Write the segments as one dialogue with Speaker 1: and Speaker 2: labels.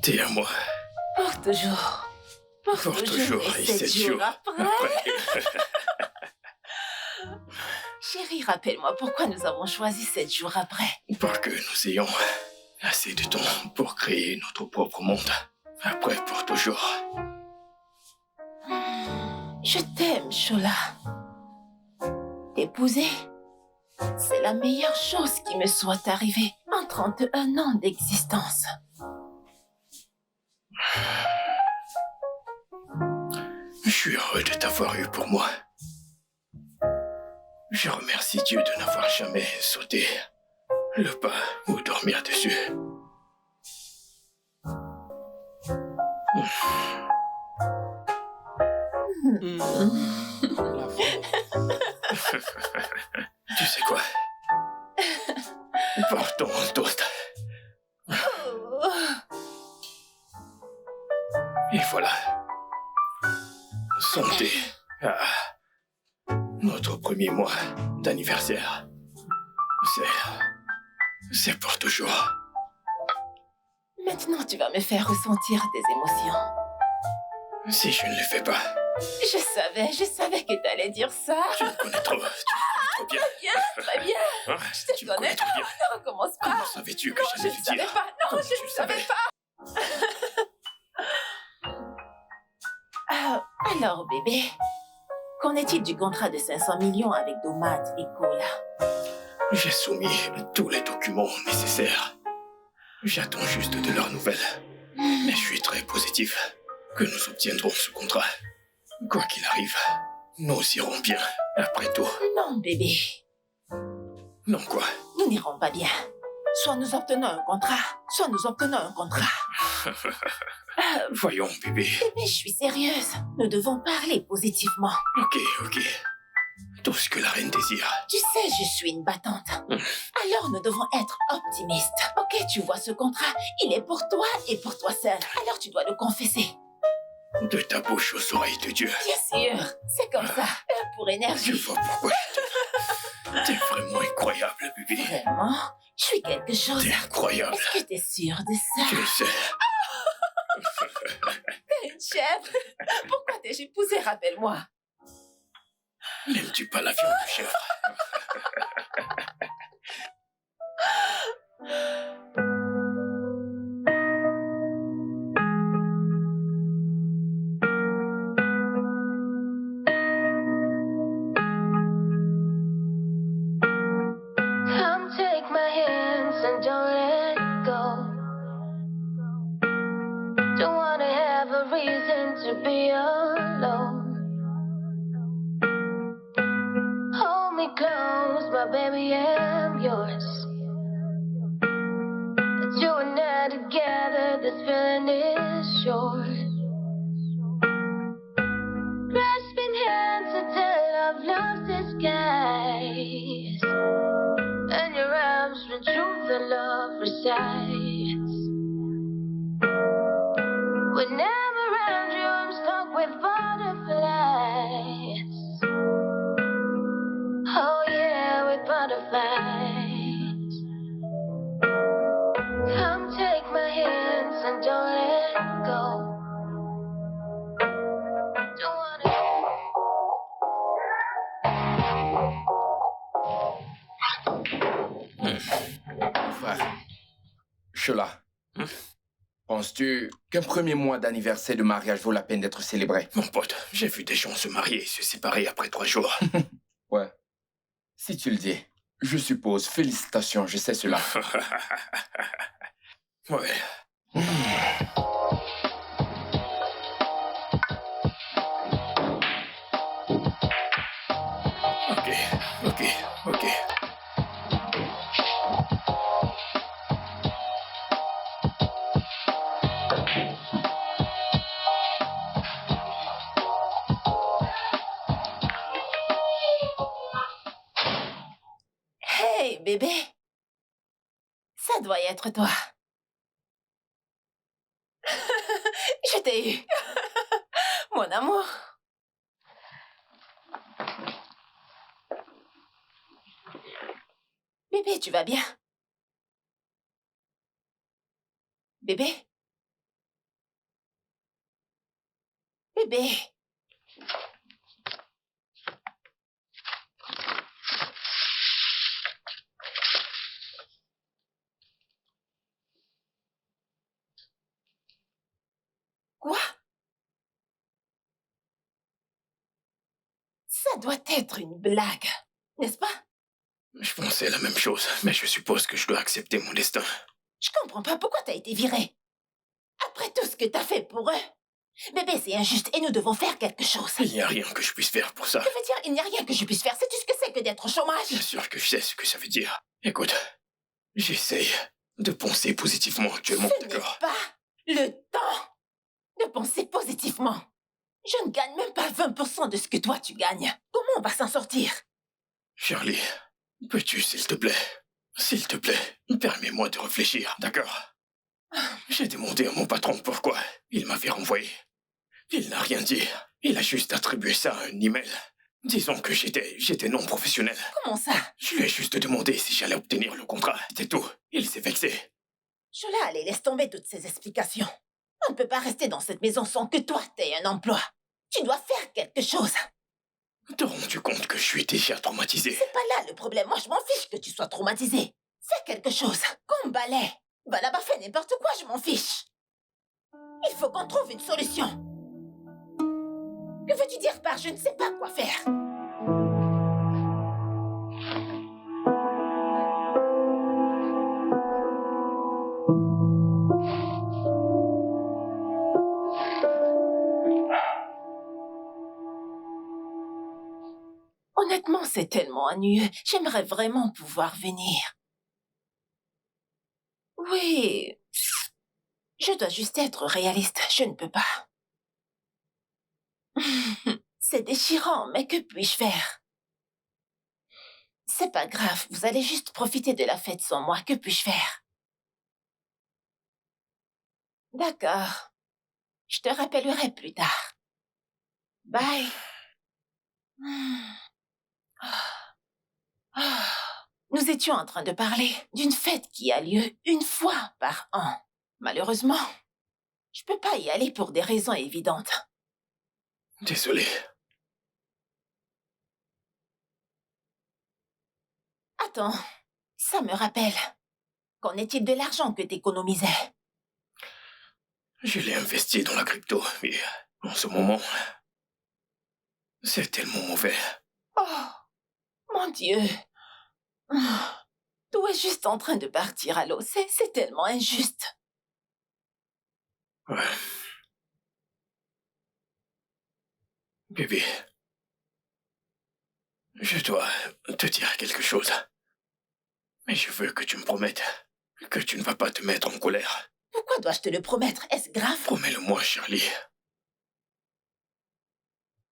Speaker 1: T'es à moi.
Speaker 2: Pour toujours. Pour
Speaker 1: Pour toujours
Speaker 2: et
Speaker 1: et
Speaker 2: 7
Speaker 1: 7
Speaker 2: jours
Speaker 1: jours
Speaker 2: après.
Speaker 1: après.
Speaker 2: Chérie, rappelle-moi pourquoi nous avons choisi 7 jours après.
Speaker 1: Pour que nous ayons assez de temps pour créer notre propre monde. Après, pour toujours.
Speaker 2: Je t'aime, Shola. T'épouser, c'est la meilleure chose qui me soit arrivée en 31 ans d'existence.
Speaker 1: Je suis heureux de t'avoir eu pour moi. Je remercie Dieu de n'avoir jamais sauté le pas ou dormir dessus. Tu sais quoi? Portons un toast. Et voilà. Santé à notre premier mois d'anniversaire. C'est pour toujours.
Speaker 2: Maintenant, tu vas me faire ressentir des émotions.
Speaker 1: Si je ne le fais pas,
Speaker 2: Je savais que t'allais dire ça.
Speaker 1: tu me connais trop bien.
Speaker 2: Très bien.
Speaker 1: Hein?
Speaker 2: Je te
Speaker 1: Tu me
Speaker 2: connais.
Speaker 1: connais trop bien.
Speaker 2: Ne recommence pas.
Speaker 1: Comment savais-tu que
Speaker 2: Non, je
Speaker 1: j'allais
Speaker 2: ne
Speaker 1: te
Speaker 2: savais
Speaker 1: dire?
Speaker 2: pas. Non,
Speaker 1: Comment
Speaker 2: je
Speaker 1: tu
Speaker 2: ne
Speaker 1: le
Speaker 2: savais
Speaker 1: savais?
Speaker 2: pas. Alors, bébé, qu'en est-il du contrat de 500 millions avec Domad et Cola?
Speaker 1: J'ai soumis tous les documents nécessaires. J'attends juste de leurs nouvelles. Mais je suis très positif que nous obtiendrons ce contrat. Quoi qu'il arrive, nous irons bien après tout.
Speaker 2: Non, bébé,
Speaker 1: Non quoi?
Speaker 2: nous n'irons pas bien. Soit nous obtenons un contrat, soit nous obtenons un contrat.
Speaker 1: Voyons, bébé.
Speaker 2: Bébé, je suis sérieuse. Nous devons parler positivement.
Speaker 1: Ok. Tout ce que la reine désire.
Speaker 2: Tu sais, je suis une battante. Alors, nous devons être optimistes. Ok, tu vois ce contrat, il est pour toi et pour toi seul. Alors, tu dois le confesser.
Speaker 1: De ta bouche aux oreilles de Dieu.
Speaker 2: Bien sûr, c'est comme ça. Pour
Speaker 1: Je
Speaker 2: énergie.
Speaker 1: vois pourquoi je t'aime. T'es vraiment incroyable, bébé.
Speaker 2: Vraiment, je suis quelque chose.
Speaker 1: T'es incroyable.
Speaker 2: Est-ce que t'es sûre de ça?
Speaker 1: Tu le sais.
Speaker 2: T'es une chèvre. Pourquoi t'es épousée, rappelle-moi?
Speaker 1: N'aimes-tu pas la viande de chèvre?
Speaker 3: Come take my hands and don't let go. Don't wanna have a reason to be alone. Hold me close, my baby, I'm yours. You and I together, this feeling is yours. Grasping hands until I've lost disguise. And your arms when truth and love resides. Whenever around you, I'm stuck with butterflies. Oh yeah, with butterflies. Come take my hands and don't let go. Don't wanna.
Speaker 4: Frère, Shola, penses-tu qu'un premier mois d'anniversaire de mariage vaut la peine d'être célébré?
Speaker 1: Mon pote, j'ai vu des gens se marier et se séparer après 3 jours.
Speaker 4: Ouais. Si tu le dis, je suppose. Félicitations, je sais cela.
Speaker 1: Ouais. Ok.
Speaker 2: Hey, bébé. Ça doit être toi. Je t'ai eu. Mon amour. Bébé, tu vas bien? Bébé? Bébé. Quoi? Ça doit être une blague, n'est-ce pas?
Speaker 1: Je pensais la même chose, mais je suppose que je dois accepter mon destin.
Speaker 2: Je comprends pas pourquoi t'as été viré. Après tout ce que t'as fait pour eux. Bébé, c'est injuste et nous devons faire quelque chose.
Speaker 1: Il n'y a rien que je puisse faire pour ça.
Speaker 2: Que veut dire il n'y a rien que je puisse faire? Sais-tu ce que c'est que d'être au chômage?
Speaker 1: Bien sûr que je sais ce que ça veut dire. Écoute, j'essaye de penser positivement actuellement,
Speaker 2: Ce n'est
Speaker 1: d'accord?
Speaker 2: pas le temps de penser positivement. Je ne gagne même pas 20% de ce que toi tu gagnes. Comment on va s'en sortir?
Speaker 1: Charlie, peux-tu, s'il te plaît, permets-moi de réfléchir, d'accord? J'ai demandé à mon patron pourquoi il m'avait renvoyé. Il n'a rien dit. Il a juste attribué ça à un email. Disons que j'étais non professionnel.
Speaker 2: Comment ça?
Speaker 1: Je lui ai juste demandé si j'allais obtenir le contrat. C'était tout. Il s'est vexé.
Speaker 2: Chola, allez, laisse tomber toutes ces explications. On ne peut pas rester dans cette maison sans que toi t'aies un emploi. Tu dois faire quelque chose.
Speaker 1: Te rends-tu compte que je suis déjà traumatisé?
Speaker 2: C'est pas là le problème. Moi, je m'en fiche que tu sois traumatisé. Fais quelque chose. Combat-les. Va là-bas, fais n'importe quoi, je m'en fiche. Il faut qu'on trouve une solution. Que veux-tu dire par je ne sais pas quoi faire? Honnêtement, c'est tellement ennuyeux. J'aimerais vraiment pouvoir venir. Oui. Je dois juste être réaliste. Je ne peux pas. C'est déchirant, mais que puis-je faire? C'est pas grave, vous allez juste profiter de la fête sans moi. Que puis-je faire? D'accord. Je te rappellerai plus tard. Bye. Nous étions en train de parler d'une fête qui a lieu une fois par an. Malheureusement, je peux pas y aller pour des raisons évidentes.
Speaker 1: Désolé.
Speaker 2: Attends, ça me rappelle. Qu'en est-il de l'argent que t'économisais?
Speaker 1: Je l'ai investi dans la crypto, mais en ce moment, c'est tellement mauvais.
Speaker 2: Oh, mon Dieu. Tout est juste en train de partir à l'eau. C'est tellement injuste.
Speaker 1: Ouais. Bébé, je dois te dire quelque chose. Mais je veux que tu me promettes que tu ne vas pas te mettre en colère.
Speaker 2: Pourquoi dois-je te le promettre? Est-ce grave?
Speaker 1: Promets-le-moi, Charlie.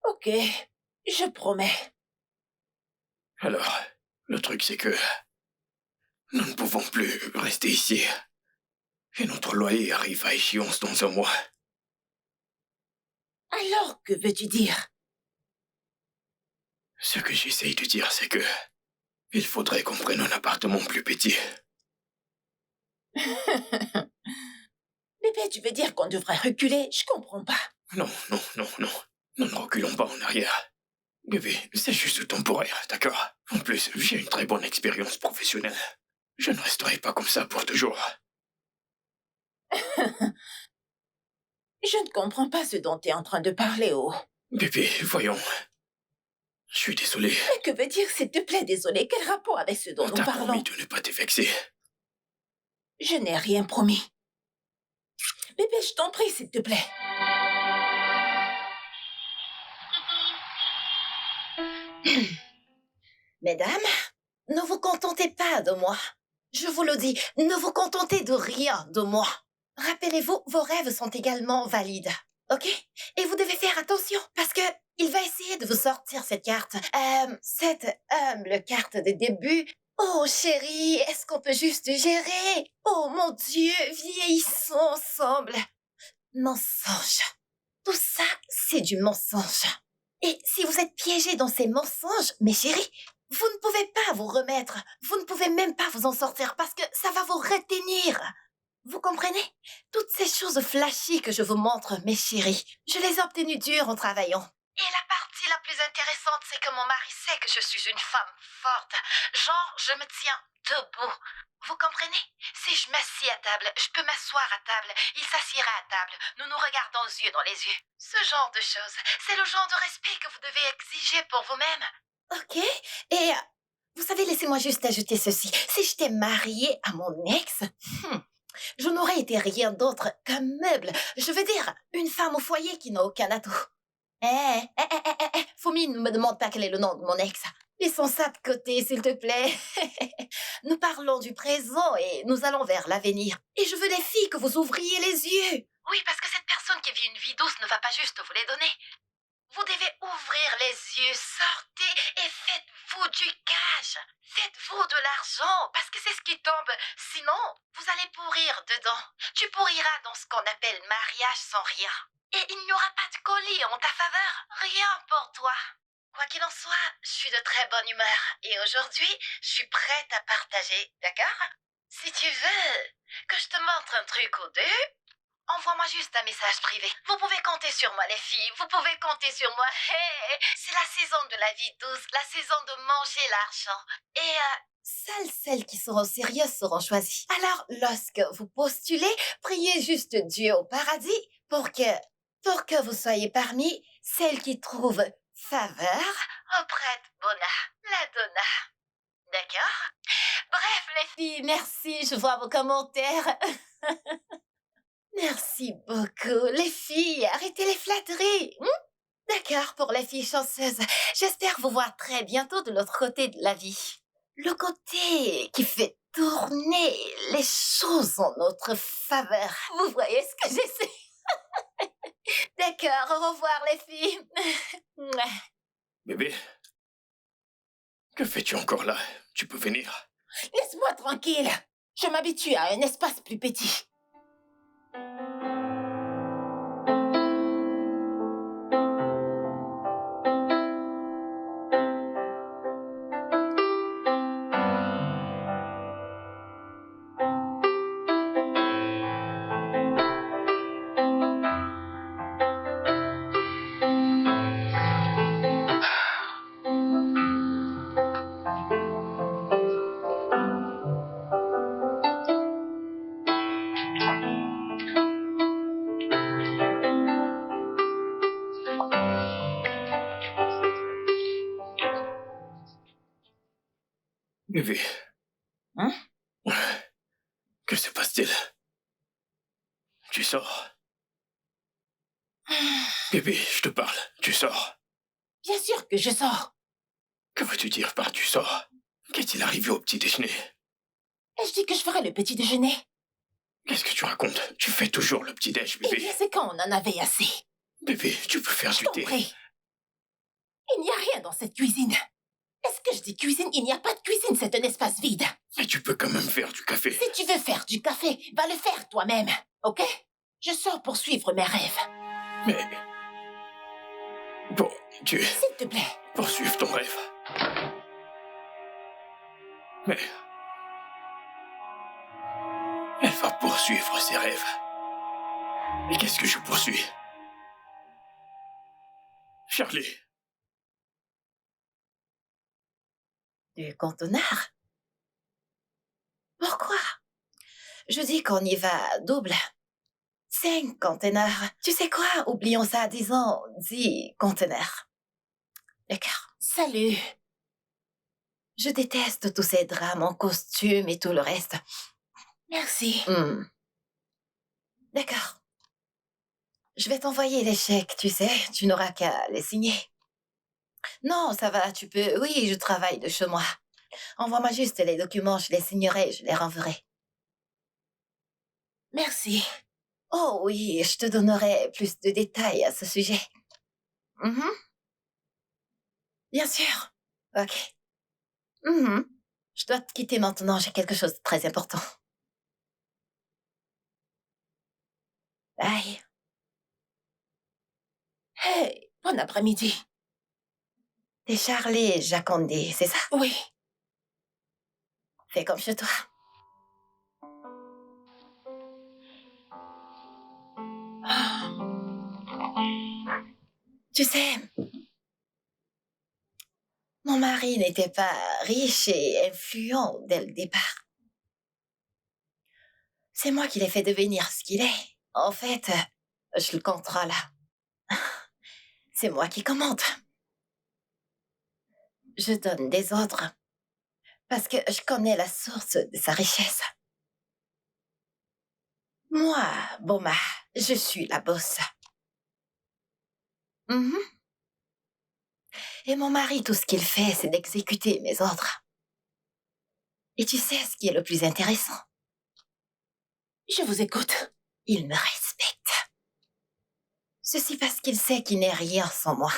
Speaker 2: Ok, je promets.
Speaker 1: Alors, le truc c'est que nous ne pouvons plus rester ici. Et notre loyer arrive à échéance dans un mois.
Speaker 2: Alors, que veux-tu dire?
Speaker 1: Ce que j'essaye de dire, c'est que il faudrait qu'on prenne un appartement plus petit.
Speaker 2: Bébé, tu veux dire qu'on devrait reculer? Je comprends pas.
Speaker 1: Non. Nous ne reculons pas en arrière. Bébé, c'est juste temporaire, d'accord? En plus, j'ai une très bonne expérience professionnelle. Je ne resterai pas comme ça pour toujours.
Speaker 2: Je ne comprends pas ce dont tu es en train de parler, oh.
Speaker 1: Bébé, voyons. Je suis désolé.
Speaker 2: Mais que veut dire, s'il te plaît, désolé? Quel rapport avec ce dont
Speaker 1: On
Speaker 2: nous
Speaker 1: t'a
Speaker 2: parlons?
Speaker 1: promis de ne pas te vexer.
Speaker 2: Je n'ai rien promis. Bébé, je t'en prie, s'il te plaît.
Speaker 5: Mesdames, ne vous contentez pas de moi. Je vous le dis, ne vous contentez de rien de moi. Rappelez-vous, vos rêves sont également valides, ok? Et vous devez faire attention, parce que il va essayer de vous sortir cette carte. Cette humble carte de début. Oh chérie, est-ce qu'on peut juste gérer? Oh mon Dieu, vieillissons ensemble. Mensonge. Tout ça, c'est du mensonge. Et si vous êtes piégé dans ces mensonges, mes chéris, vous ne pouvez pas vous remettre. Vous ne pouvez même pas vous en sortir parce que ça va vous retenir. Vous comprenez? Toutes ces choses flashy que je vous montre, mes chéris, je les ai obtenues dur en travaillant. Et la partie la plus intéressante, c'est que mon mari sait que je suis une femme forte. Genre, je me tiens debout. Vous comprenez? Si je m'assieds à table, je peux m'asseoir à table. Il s'assiera à table. Nous nous regardons yeux dans les yeux. Ce genre de choses, c'est le genre de respect que vous devez exiger pour vous-même. Ok. Et vous savez, laissez-moi juste ajouter ceci. Si j'étais mariée à mon ex, je n'aurais été rien d'autre qu'un meuble. Je veux dire, une femme au foyer qui n'a aucun atout. Fumi, ne me demande pas quel est le nom de mon ex. Laissons ça de côté, s'il te plaît. Nous parlons du présent et nous allons vers l'avenir. Et je veux des filles que vous ouvriez les yeux. Oui, parce que cette personne qui vit une vie douce ne va pas juste vous les donner. Vous devez ouvrir les yeux, sortez et faites-vous du cash. Faites-vous de l'argent, parce que c'est ce qui tombe. Sinon, vous allez pourrir dedans. Tu pourriras dans ce qu'on appelle mariage sans rien. Et il n'y aura pas de colis en ta faveur. Rien pour toi. Quoi qu'il en soit, je suis de très bonne humeur. Et aujourd'hui, je suis prête à partager, d'accord? Si tu veux que je te montre un truc ou deux, envoie-moi juste un message privé. Vous pouvez compter sur moi, les filles. Vous pouvez compter sur moi. Hey, c'est la saison de la vie douce, la saison de manger l'argent. Et seules celles qui seront sérieuses seront choisies. Alors, lorsque vous postulez, priez juste Dieu au paradis pour que vous soyez parmi celles qui trouvent faveur auprès de Bona, la Donna. D'accord? Bref, les filles, merci, je vois vos commentaires. Merci beaucoup, les filles, arrêtez les flatteries. D'accord, pour les filles chanceuses, j'espère vous voir très bientôt de l'autre côté de la vie. Le côté qui fait tourner les choses en notre faveur. Vous voyez ce que j'essaie? D'accord, au revoir les filles.
Speaker 1: Bébé, que fais-tu encore là? Tu peux venir.
Speaker 2: Laisse-moi tranquille. Je m'habitue à un espace plus petit.
Speaker 1: Bébé.
Speaker 2: Hein?
Speaker 1: Que se passe-t-il? Tu sors? Bébé, je te parle. Tu sors?
Speaker 2: Bien sûr que je sors.
Speaker 1: Que veux-tu dire par tu sors? Qu'est-il arrivé au petit déjeuner?
Speaker 2: Et je dis que je ferai le petit déjeuner.
Speaker 1: Qu'est-ce que tu racontes? Tu fais toujours le petit déj,
Speaker 2: Eh
Speaker 1: bébé.
Speaker 2: bien, c'est quand on en avait assez.
Speaker 1: Bébé, tu peux faire
Speaker 2: Je
Speaker 1: du
Speaker 2: t'en
Speaker 1: thé.
Speaker 2: prie. Il n'y a rien dans cette cuisine. Est-ce que je dis cuisine? Il n'y a pas de cuisine, c'est un espace vide.
Speaker 1: Mais tu peux quand même faire du café.
Speaker 2: Si tu veux faire du café, va le faire toi-même, ok? Je sors pour suivre mes rêves.
Speaker 1: Mais... Bon, tu...
Speaker 2: S'il te plaît.
Speaker 1: Poursuive ton rêve. Mais... Elle va poursuivre ses rêves. Et qu'est-ce que je poursuis? Charlie.
Speaker 5: Du conteneur? Pourquoi? Je dis qu'on y va double. 5 conteneurs. Tu sais quoi? Oublions ça, disons 10 conteneurs. D'accord.
Speaker 2: Salut.
Speaker 5: Je déteste tous ces drames en costume et tout le reste.
Speaker 2: Merci.
Speaker 5: D'accord. Je vais t'envoyer les chèques, tu sais. Tu n'auras qu'à les signer. Non, ça va, tu peux... Oui, je travaille de chez moi. Envoie-moi juste les documents, je les signerai, je les renverrai.
Speaker 2: Merci.
Speaker 5: Oh oui, je te donnerai plus de détails à ce sujet. Bien sûr. Ok. Je dois te quitter maintenant, j'ai quelque chose de très important. Bye.
Speaker 2: Hey, bon après-midi.
Speaker 5: T'es Charlie Jacondé, c'est ça?
Speaker 2: Oui.
Speaker 5: Fais comme chez toi. Tu sais, mon mari n'était pas riche et influent dès le départ. C'est moi qui l'ai fait devenir ce qu'il est. En fait, je le contrôle. C'est moi qui commande. Je donne des ordres parce que je connais la source de sa richesse. Moi, Boma, je suis la bosse. Mhm. Et mon mari, tout ce qu'il fait, c'est d'exécuter mes ordres. Et tu sais ce qui est le plus intéressant?
Speaker 2: Je vous écoute.
Speaker 5: Il me respecte. Ceci parce qu'il sait qu'il n'est rien sans moi.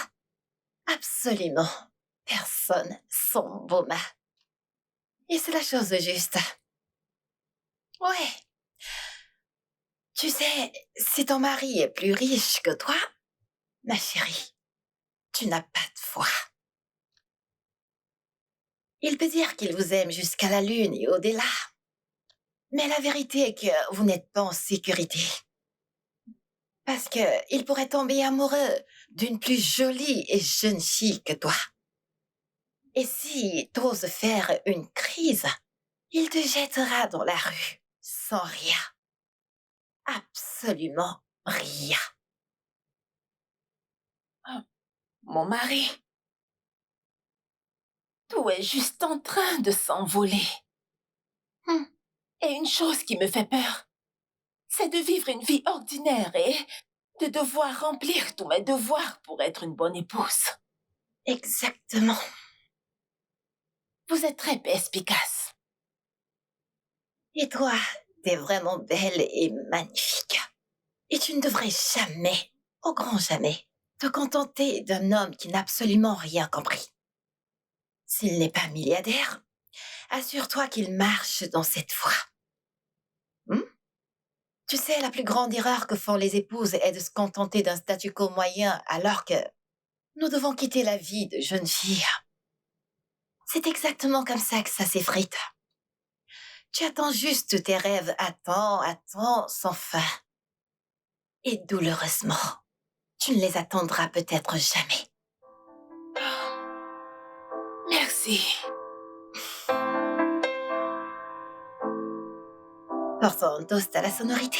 Speaker 5: Absolument personne sans Boma. Et c'est la chose juste. Ouais. Tu sais, si ton mari est plus riche que toi, ma chérie, tu n'as pas de foi. Il peut dire qu'il vous aime jusqu'à la lune et au-delà. Mais la vérité est que vous n'êtes pas en sécurité. Parce que il pourrait tomber amoureux d'une plus jolie et jeune fille que toi. Et si t'oses faire une crise, il te jettera dans la rue, sans rien. Absolument rien.
Speaker 2: Mon mari. Tout est juste en train de s'envoler. Et une chose qui me fait peur, c'est de vivre une vie ordinaire et de devoir remplir tous mes devoirs pour être une bonne épouse.
Speaker 5: Exactement.
Speaker 2: Vous êtes très perspicace.
Speaker 5: Et toi, t'es vraiment belle et magnifique. Et tu ne devrais jamais, au grand jamais, te contenter d'un homme qui n'a absolument rien compris. S'il n'est pas milliardaire, assure-toi qu'il marche dans cette voie. Tu sais, la plus grande erreur que font les épouses est de se contenter d'un statu quo moyen alors que nous devons quitter la vie de jeune fille. C'est exactement comme ça que ça s'effrite. Tu attends juste tes rêves, attends, sans fin. Et douloureusement, tu ne les attendras peut-être jamais.
Speaker 2: Merci.
Speaker 5: Portons un toast à la sonorité.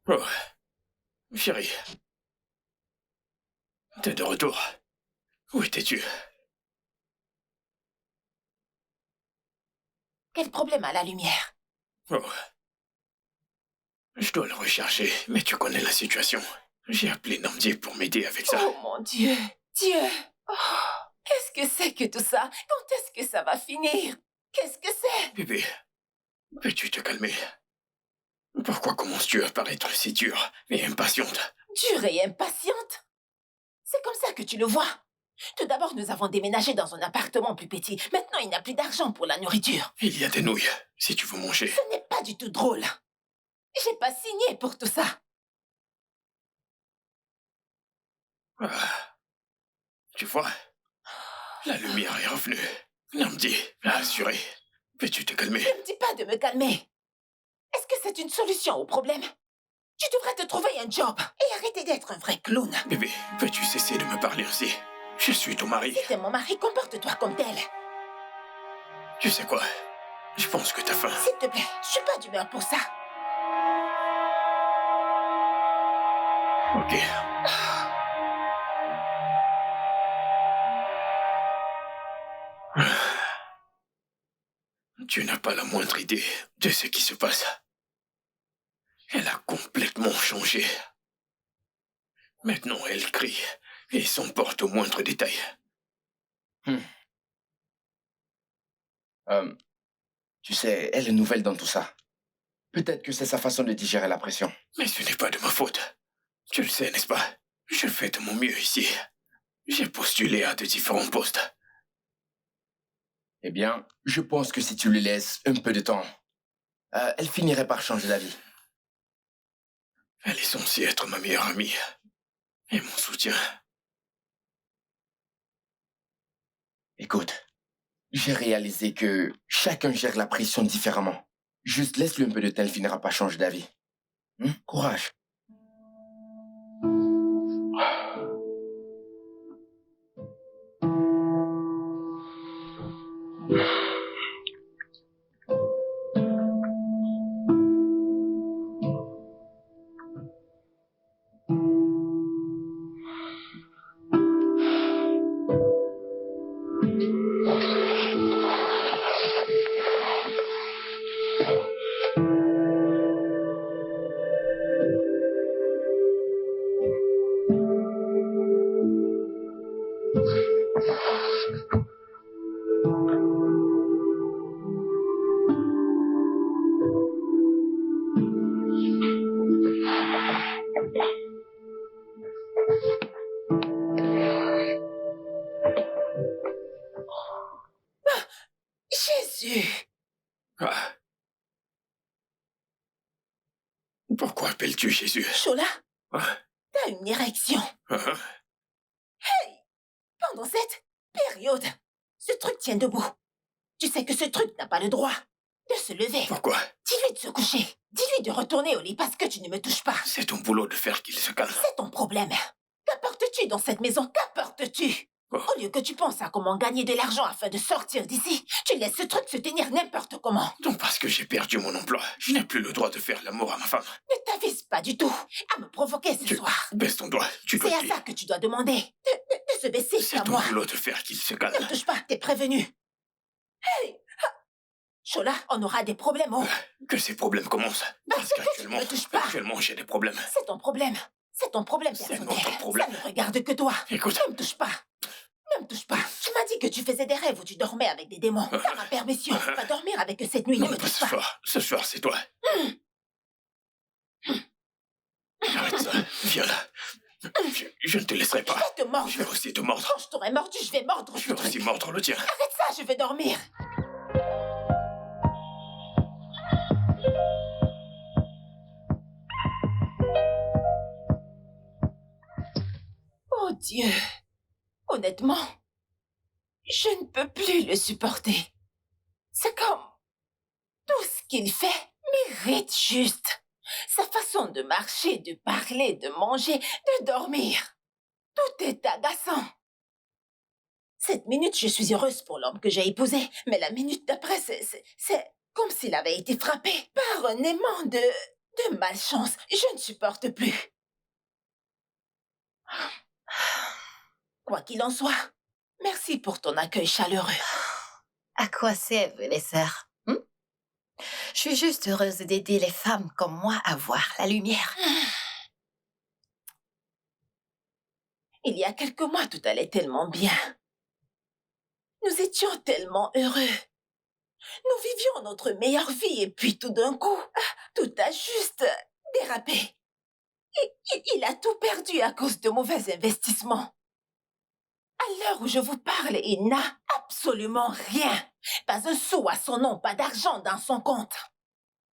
Speaker 1: Oh, chérie. T'es de retour. Où étais-tu?
Speaker 2: Quel problème à la lumière?
Speaker 1: Oh. Je dois le rechercher, mais tu connais la situation. J'ai appelé Namdi pour m'aider avec ça.
Speaker 2: Oh mon Dieu! Dieu! Oh, qu'est-ce que c'est que tout ça? Quand est-ce que ça va finir? Qu'est-ce que c'est?
Speaker 1: Bébé, peux-tu te calmer? Pourquoi commences-tu à paraître si dure et impatiente?
Speaker 2: Dure et impatiente? C'est comme ça que tu le vois? Tout d'abord, nous avons déménagé dans un appartement plus petit. Maintenant, il n'y a plus d'argent pour la nourriture.
Speaker 1: Il y a des nouilles, si tu veux manger.
Speaker 2: Ce n'est pas du tout drôle. J'ai pas signé pour tout ça.
Speaker 1: Ah. Tu vois, la lumière est revenue. Namdi l'a assuré. Peux-tu te calmer?
Speaker 2: Ne me dis pas de me calmer. Est-ce que c'est une solution au problème? Tu devrais te trouver un job et arrêter d'être un vrai clown.
Speaker 1: Bébé, peux-tu cesser de me parler ainsi? Je suis ton mari.
Speaker 2: Si t'es mon mari, comporte-toi comme tel.
Speaker 1: Tu sais quoi? Je pense que t'as faim.
Speaker 2: S'il te plaît, je suis pas d'humeur pour ça.
Speaker 1: Ok. Tu n'as pas la moindre idée de ce qui se passe. Elle a complètement changé. Maintenant, elle crie et s'emporte au moindre détail.
Speaker 4: Tu sais, elle est nouvelle dans tout ça. Peut-être que c'est sa façon de digérer la pression.
Speaker 1: Mais ce n'est pas de ma faute. Tu le sais, n'est-ce pas? Je fais de mon mieux ici. J'ai postulé à de différents postes.
Speaker 4: Eh bien, je pense que si tu lui laisses un peu de temps, elle finirait par changer d'avis.
Speaker 1: Elle est censée être ma meilleure amie. Et mon soutien.
Speaker 4: Écoute, j'ai réalisé que chacun gère la pression différemment. Juste laisse-lui un peu de temps, elle finira par changer d'avis. Courage.
Speaker 2: Jésus!
Speaker 1: Ah. Pourquoi appelles-tu Jésus?
Speaker 2: Chola,
Speaker 1: Ah.
Speaker 2: t'as une érection.
Speaker 1: Ah.
Speaker 2: Pendant cette période, ce truc tient debout. Tu sais que ce truc n'a pas le droit de se lever.
Speaker 1: Pourquoi?
Speaker 2: Dis-lui de se coucher. Dis-lui de retourner au lit parce que tu ne me touches pas.
Speaker 1: C'est ton boulot de faire qu'il se calme.
Speaker 2: C'est ton problème. Qu'apportes-tu dans cette maison? Qu'apportes-tu?
Speaker 1: Oh.
Speaker 2: Au lieu que tu penses à comment gagner de l'argent afin de sortir d'ici, tu laisses ce truc se tenir n'importe comment.
Speaker 1: Donc parce que j'ai perdu mon emploi, je n'ai plus le droit de faire l'amour à ma femme.
Speaker 2: Ne t'avise pas du tout à me provoquer ce soir.
Speaker 1: Baisse ton doigt, tu dois
Speaker 2: C'est à
Speaker 1: dire.
Speaker 2: ça que tu dois demander. De se baisser
Speaker 1: C'est
Speaker 2: à
Speaker 1: ton
Speaker 2: moi.
Speaker 1: boulot de faire qu'il se calme.
Speaker 2: Ne me touche pas, t'es prévenu. Hey! Chola, on aura des problèmes, oh.
Speaker 1: Que ces problèmes commencent. Parce qu'actuellement,
Speaker 2: tu ne me touches pas.
Speaker 1: actuellement, j'ai des problèmes.
Speaker 2: C'est ton problème. C'est ton problème
Speaker 1: C'est
Speaker 2: personnel.
Speaker 1: notre problème.
Speaker 2: Ça ne regarde que toi.
Speaker 1: Écoute.
Speaker 2: Ne me touche pas. Ne me touche pas. Tu m'as dit que tu faisais des rêves où tu dormais avec des démons. T'as ma permission. Va dormir avec eux cette nuit. Ne
Speaker 1: Non,
Speaker 2: me
Speaker 1: pas
Speaker 2: touche
Speaker 1: ce
Speaker 2: pas.
Speaker 1: soir. Ce soir, c'est toi. Arrête ça. Viens là. Je ne te laisserai pas.
Speaker 2: Je vais te mordre.
Speaker 1: Je vais aussi te mordre.
Speaker 2: Quand je t'aurai mordu, je vais mordre
Speaker 1: Je
Speaker 2: ce
Speaker 1: vais
Speaker 2: truc.
Speaker 1: aussi mordre le tien.
Speaker 2: Arrête ça, je vais dormir. Oh Dieu. Honnêtement, je ne peux plus le supporter. C'est comme... Tout ce qu'il fait mérite juste. Sa façon de marcher, de parler, de manger, de dormir. Tout est agaçant. Cette minute, je suis heureuse pour l'homme que j'ai épousé, mais la minute d'après, c'est comme s'il avait été frappé par un aimant de malchance. Je ne supporte plus. Quoi qu'il en soit, merci pour ton accueil chaleureux.
Speaker 5: À quoi servent les sœurs? Je suis juste heureuse d'aider les femmes comme moi à voir la lumière.
Speaker 2: Il y a quelques mois, tout allait tellement bien. Nous étions tellement heureux. Nous vivions notre meilleure vie et puis tout d'un coup, tout a juste dérapé. Il a tout perdu à cause de mauvais investissements. À l'heure où je vous parle, il n'a absolument rien. Pas un sou à son nom, pas d'argent dans son compte.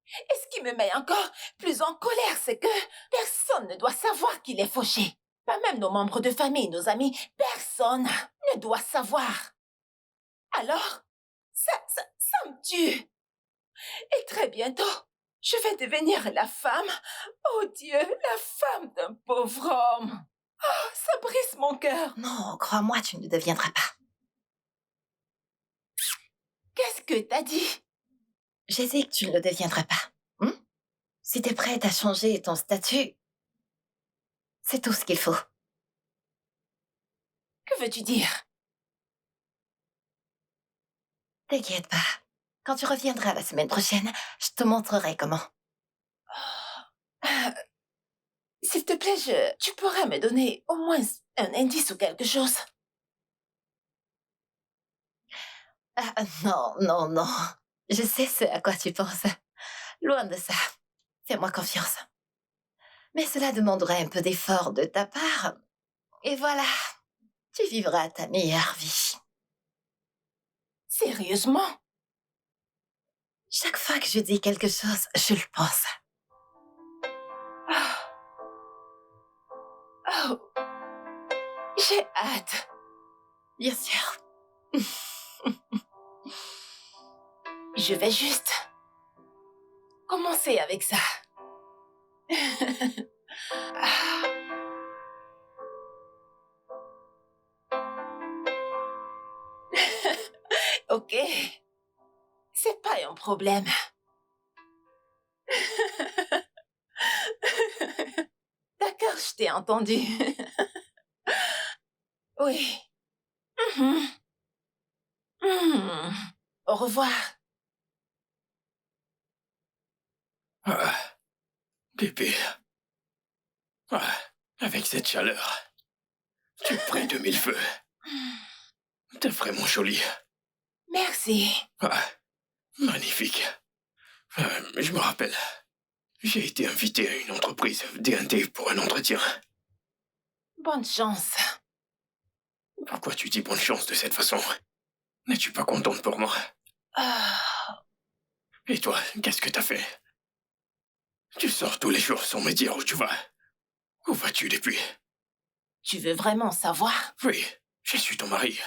Speaker 2: Et ce qui me met encore plus en colère, c'est que personne ne doit savoir qu'il est fauché. Pas même nos membres de famille, nos amis. Personne ne doit savoir. Alors, ça me tue. Et très bientôt, je vais devenir la femme, oh Dieu, la femme d'un pauvre homme. Oh, ça brise mon cœur.
Speaker 5: Non, crois-moi, tu ne deviendras pas.
Speaker 2: Qu'est-ce que t'as dit?
Speaker 5: J'ai dit que tu ne le deviendras pas. Si t'es prête à changer ton statut, c'est tout ce qu'il faut.
Speaker 2: Que veux-tu dire?
Speaker 5: T'inquiète pas. Quand tu reviendras la semaine prochaine, je te montrerai comment.
Speaker 2: S'il te plaît, tu pourrais me donner au moins un indice ou quelque chose?
Speaker 5: Non. Je sais ce à quoi tu penses. Loin de ça. Fais-moi confiance. Mais cela demanderait un peu d'effort de ta part. Et voilà, tu vivras ta meilleure vie.
Speaker 2: Sérieusement?
Speaker 5: Chaque fois que je dis quelque chose, je le pense.
Speaker 2: Oh, j'ai hâte.
Speaker 5: Bien sûr.
Speaker 2: Je vais juste commencer avec ça. Ah. Ok, c'est pas un problème. D'accord, je t'ai entendu. Oui. Mhm. Mhm. Au revoir.
Speaker 1: Ah, bébé. Ah, avec cette chaleur, tu es près de mille feux. T'es vraiment jolie.
Speaker 2: Merci.
Speaker 1: Ah, magnifique. Je me rappelle, j'ai été invité à une entreprise D&D pour un entretien.
Speaker 2: Bonne chance.
Speaker 1: Pourquoi tu dis bonne chance de cette façon? N'es-tu pas contente pour moi?
Speaker 2: Ah.
Speaker 1: Et toi, qu'est-ce que t'as fait? Tu sors tous les jours sans me dire où tu vas. Où vas-tu depuis?
Speaker 2: Tu veux vraiment savoir?
Speaker 1: Oui, je suis ton mari.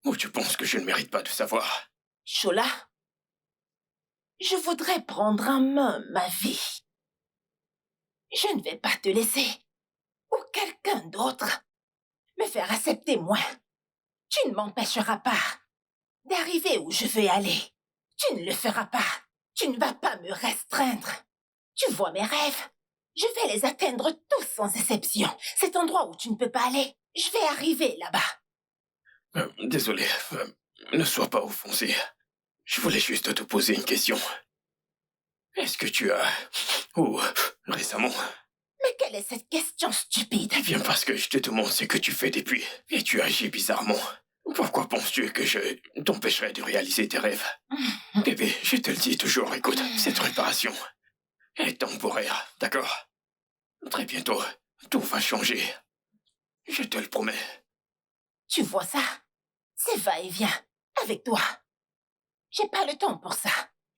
Speaker 1: Ou tu penses que je ne mérite pas de savoir?
Speaker 2: Chola, je voudrais prendre en main ma vie. Je ne vais pas te laisser, ou quelqu'un d'autre, me faire accepter moi. Tu ne m'empêcheras pas d'arriver où je veux aller. Tu ne le feras pas. Tu ne vas pas me restreindre. Tu vois mes rêves? Je vais les atteindre tous sans exception. Cet endroit où tu ne peux pas aller, je vais arriver là-bas.
Speaker 1: Désolé, ne sois pas offensé. Je voulais juste te poser une question. Est-ce que tu as... ou récemment...
Speaker 2: Mais quelle est cette question stupide?
Speaker 1: Eh bien parce que je te demande ce que tu fais depuis, et tu agis bizarrement. Pourquoi penses-tu que je t'empêcherais de réaliser tes rêves? Bébé, je te le dis toujours, écoute, cette réparation est temporaire, d'accord? Très bientôt, tout va changer. Je te le promets.
Speaker 2: Tu vois ça? C'est va-et-vient. Avec toi. J'ai pas le temps pour ça.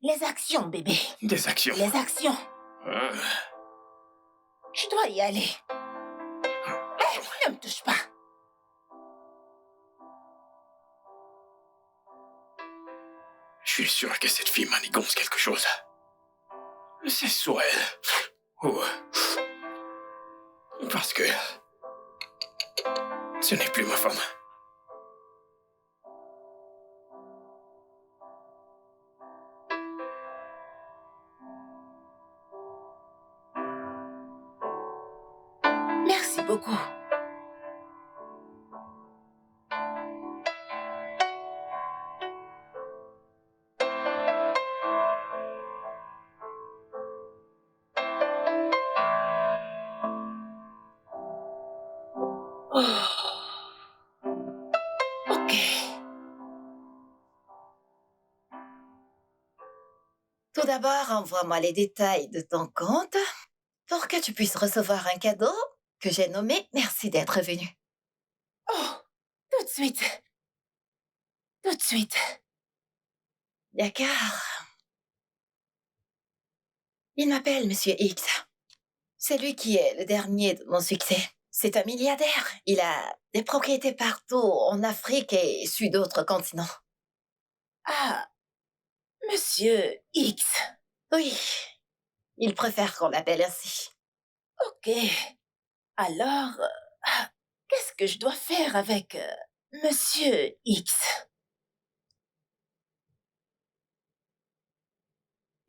Speaker 2: Les actions, bébé.
Speaker 1: Des actions.
Speaker 2: Les actions.
Speaker 1: Euh,
Speaker 2: Je dois y aller. Ne me touche pas.
Speaker 1: je suis sûr que cette fille manigance quelque chose. C'est soit elle, ou... parce que... ce n'est plus ma femme.
Speaker 2: Merci beaucoup. Oh. Ok.
Speaker 5: Tout d'abord, envoie-moi les détails de ton compte pour que tu puisses recevoir un cadeau que j'ai nommé Merci d'être venu.
Speaker 2: Oh, tout de suite. Tout de suite.
Speaker 5: D'accord. Il m'appelle Monsieur X. C'est lui qui est le dernier de mon succès. C'est un milliardaire. Il a des propriétés partout en Afrique et sur d'autres continents.
Speaker 2: Ah, Monsieur X.
Speaker 5: Oui, il préfère qu'on l'appelle ainsi.
Speaker 2: Ok. Alors, qu'est-ce que je dois faire avec Monsieur X?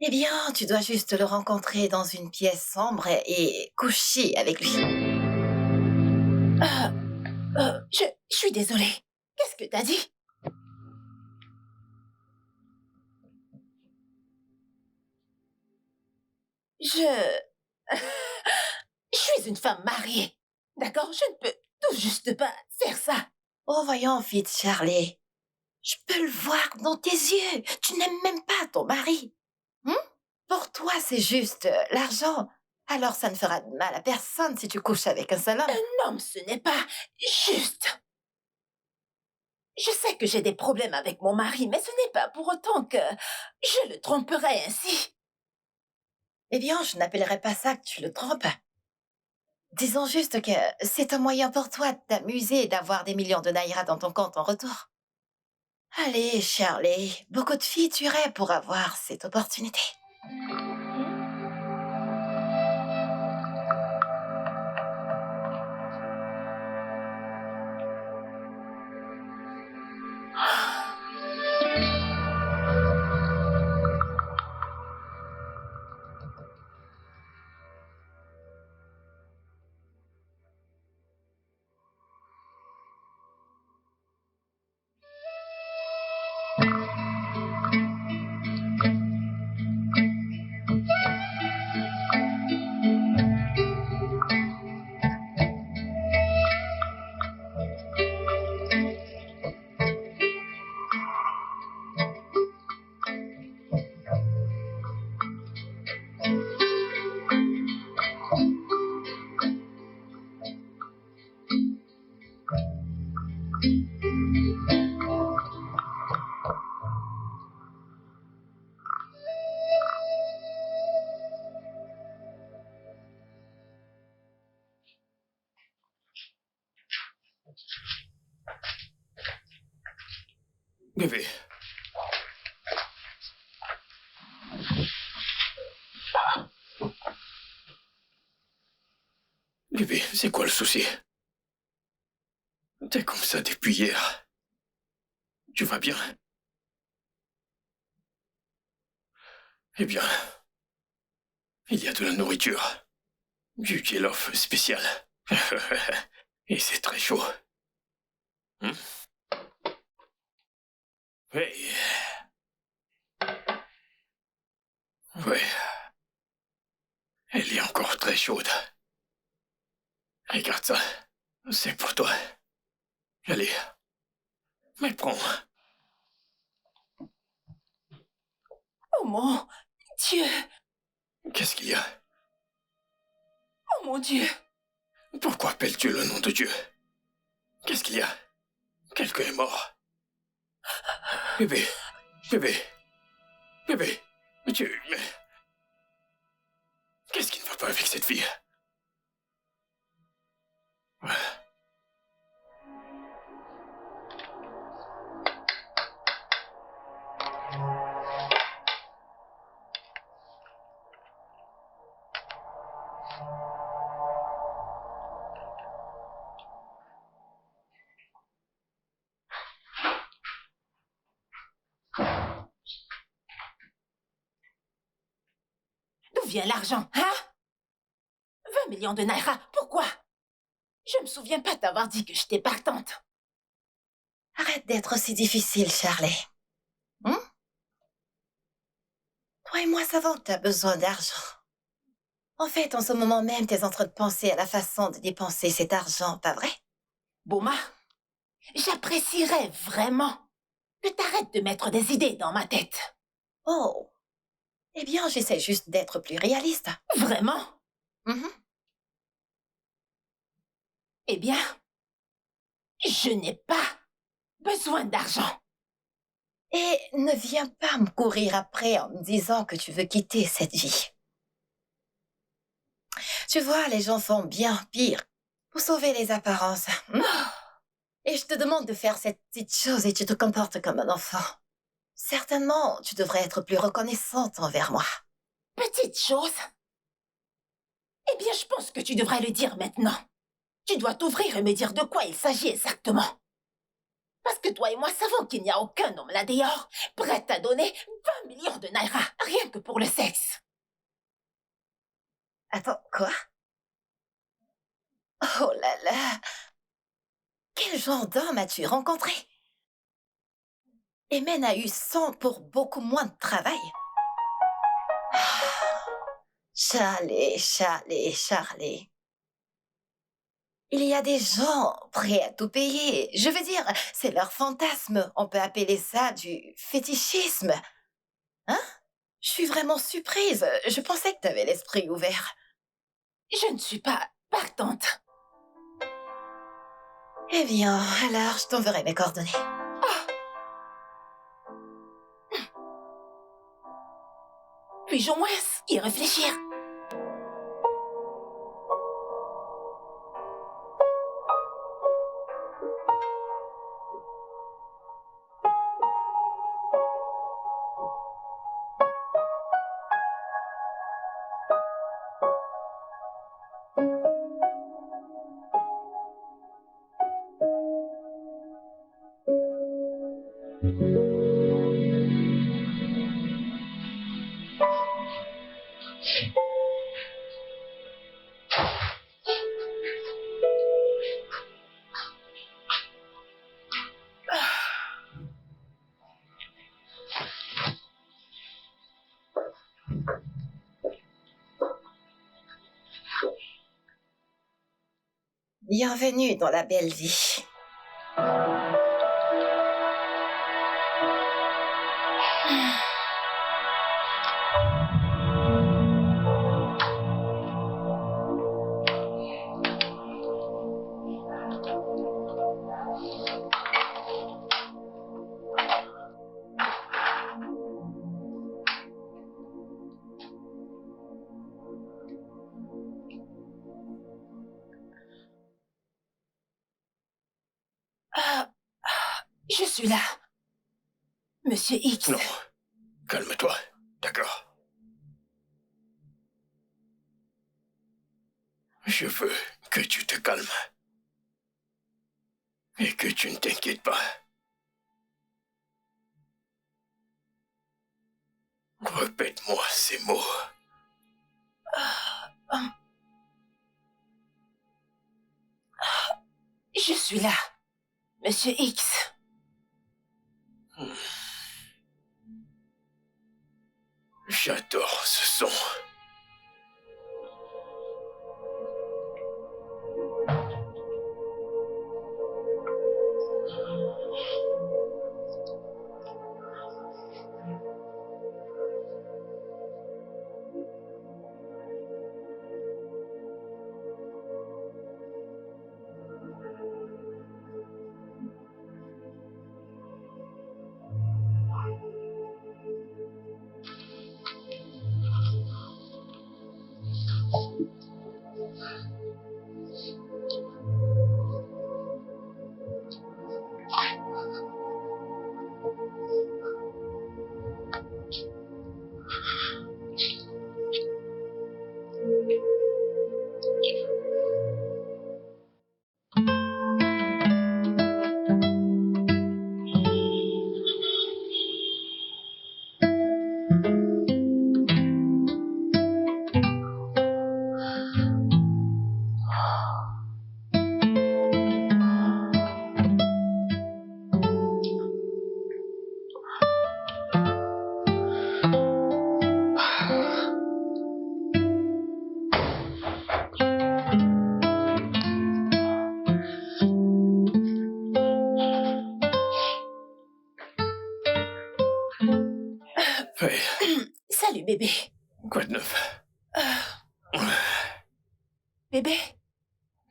Speaker 5: Eh bien, tu dois juste le rencontrer dans une pièce sombre et coucher avec lui.
Speaker 2: Ah, je suis désolée. Qu'est-ce que t'as dit? Je... je suis une femme mariée. D'accord? Je ne peux tout juste pas faire ça.
Speaker 5: Oh, voyons, fille de Charlie. Je peux le voir dans tes yeux. Tu n'aimes même pas ton mari. Pour toi, toi, c'est juste l'argent. Alors ça ne fera de mal à personne si tu couches avec un seul homme.
Speaker 2: Non, ce n'est pas juste. Je sais que j'ai des problèmes avec mon mari, mais ce n'est pas pour autant que je le tromperai ainsi.
Speaker 5: Eh bien, je n'appellerais pas ça que tu le trompes. Disons juste que c'est un moyen pour toi de t'amuser et d'avoir des millions de naira dans ton compte en retour. Allez, Charlie, beaucoup de filles tueraient pour avoir cette opportunité.
Speaker 1: Bébé. Bébé, c'est quoi le souci? T'es comme ça depuis hier. Tu vas bien? Eh bien, il y a de la nourriture. Du jollof spécial. Et c'est très chaud. Hey. Ouais. Elle est encore très chaude. Regarde ça. C'est pour toi. Allez. Mais prends.
Speaker 2: Oh mon Dieu!
Speaker 1: Qu'est-ce qu'il y a?
Speaker 2: Oh mon Dieu!
Speaker 1: Pourquoi appelles-tu le nom de Dieu? Qu'est-ce qu'il y a? Quelqu'un est mort. Bébé. Bébé. Bébé. Tu... Qu'est-ce qui ne va pas avec cette fille?
Speaker 2: D'où vient l'argent, hein? 20 millions de naira, pourquoi? Je me souviens pas t'avoir dit que j'étais partante.
Speaker 5: Arrête d'être aussi difficile, Charlie. Toi et moi savons que t'as besoin d'argent. En fait, en ce moment même, t'es en train de penser à la façon de dépenser cet argent, pas vrai?
Speaker 2: Boma, j'apprécierais vraiment que t'arrêtes de mettre des idées dans ma tête.
Speaker 5: Oh. Eh bien, j'essaie juste d'être plus réaliste.
Speaker 2: Vraiment?
Speaker 5: Mhm.
Speaker 2: Eh bien, je n'ai pas besoin d'argent.
Speaker 5: Et ne viens pas me courir après en me disant que tu veux quitter cette vie. Tu vois, les gens font bien pire pour sauver les apparences. Et je te demande de faire cette petite chose et tu te comportes comme un enfant. Certainement, tu devrais être plus reconnaissante envers moi.
Speaker 2: Petite chose? Eh bien, je pense que tu devrais le dire maintenant. Tu dois t'ouvrir et me dire de quoi il s'agit exactement. Parce que toi et moi savons qu'il n'y a aucun homme là dehors prêt à donner 20 millions de naira, rien que pour le sexe.
Speaker 5: Attends, quoi? Oh là là! Quel genre d'homme as-tu rencontré? Emen a eu 100 pour beaucoup moins de travail. Charlie, Charlie, Charlie. Il y a des gens prêts à tout payer. Je veux dire, c'est leur fantasme. On peut appeler ça du fétichisme. Hein? Je suis vraiment surprise. Je pensais que t'avais l'esprit ouvert.
Speaker 2: Je ne suis pas partante.
Speaker 5: Eh bien, alors, je t'enverrai mes coordonnées.
Speaker 2: Puis-je au moins y réfléchir?
Speaker 5: Bienvenue dans la belle vie.
Speaker 2: Je suis là. Monsieur X.
Speaker 1: Non. Calme-toi. D'accord. Je veux que tu te calmes. Et que tu ne t'inquiètes pas. Répète-moi ces mots.
Speaker 2: Je suis là. Monsieur X.
Speaker 1: J'adore ce son. Hey,
Speaker 2: Salut, bébé.
Speaker 1: quoi de neuf?
Speaker 2: Bébé,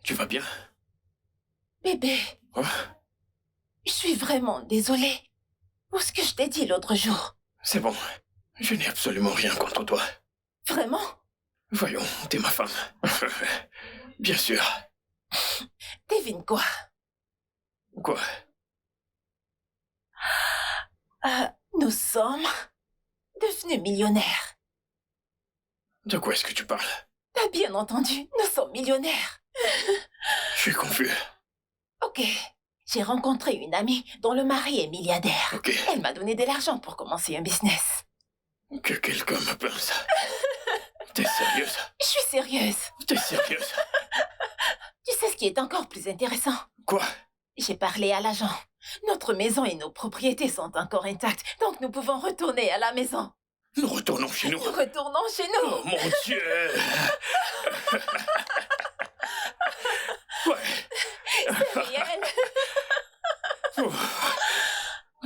Speaker 1: Tu vas bien?
Speaker 2: bébé,
Speaker 1: Oh,
Speaker 2: je suis vraiment désolée pour ce que je t'ai dit l'autre jour.
Speaker 1: c'est bon. Je n'ai absolument rien contre toi.
Speaker 2: Vraiment?
Speaker 1: Voyons, t'es ma femme. Bien sûr.
Speaker 2: Devine quoi?
Speaker 1: Quoi?
Speaker 2: Nous sommes devenus millionnaires.
Speaker 1: De quoi est-ce que tu parles?
Speaker 2: T'as bien entendu, nous sommes millionnaires.
Speaker 1: Je suis confus.
Speaker 2: Ok, j'ai rencontré une amie dont le mari est milliardaire.
Speaker 1: Ok.
Speaker 2: Elle m'a donné de l'argent pour commencer un business.
Speaker 1: Que quelqu'un me pince. T'es sérieuse?
Speaker 2: Je suis sérieuse.
Speaker 1: T'es sérieuse?
Speaker 2: Tu sais ce qui est encore plus intéressant?
Speaker 1: Quoi?
Speaker 2: J'ai parlé à l'agent. Notre maison et nos propriétés sont encore intactes, donc nous pouvons retourner à la maison.
Speaker 1: Nous retournons chez nous.
Speaker 2: Nous retournons chez nous.
Speaker 1: Oh mon Dieu! Ouais.
Speaker 2: C'est réel.
Speaker 1: Oh.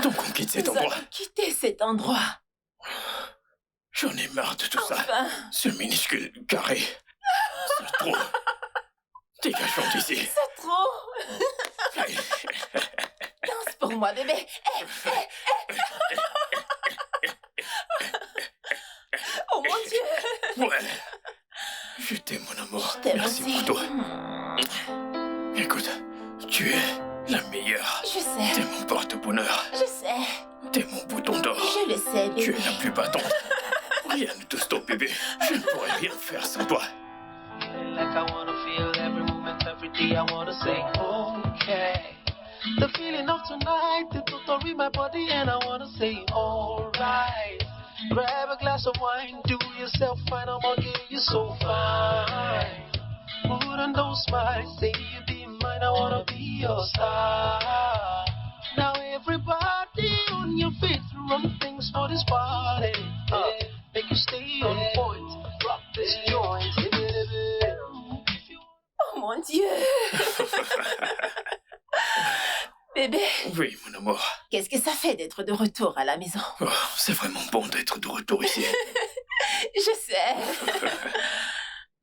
Speaker 1: Donc on quitte cet
Speaker 2: Nous
Speaker 1: endroit.
Speaker 2: allons quitter cet endroit.
Speaker 1: Je Ce minuscule carré. C'est trop. Dégageons d'ici.
Speaker 2: C'est trop. Danse pour moi, bébé. Oh mon Dieu.
Speaker 1: Ouais. Je t'aime, mon amour.
Speaker 2: Je t'aime
Speaker 1: Merci
Speaker 2: aussi.
Speaker 1: pour toi. Écoute, tu es la meilleure.
Speaker 2: Je sais.
Speaker 1: T'es mon porte-bonheur.
Speaker 2: Je sais.
Speaker 1: T'es mon bouton d'or.
Speaker 2: Je le sais,
Speaker 1: Tu
Speaker 2: bébé.
Speaker 1: es la plus battante. Rien ne te stoppe, bébé. Je ne pourrais rien faire sans toi.
Speaker 6: Feeling like I wanna feel every moment, every day I wanna say, okay. The feeling of tonight, it totally my body and I wanna say, alright. Grab a glass of wine, do yourself fine, I'm gonna get you so fine. Put on those smiles, say you be mine, I wanna be your star. Now everybody on your feet, run things for this party. Make you stay on point, rock this joint.
Speaker 2: Oh mon Dieu. Bébé,
Speaker 1: Oui, mon amour.
Speaker 2: qu'est-ce que ça fait d'être de retour à la maison?
Speaker 1: Oh, c'est vraiment bon d'être de retour ici.
Speaker 2: Je sais.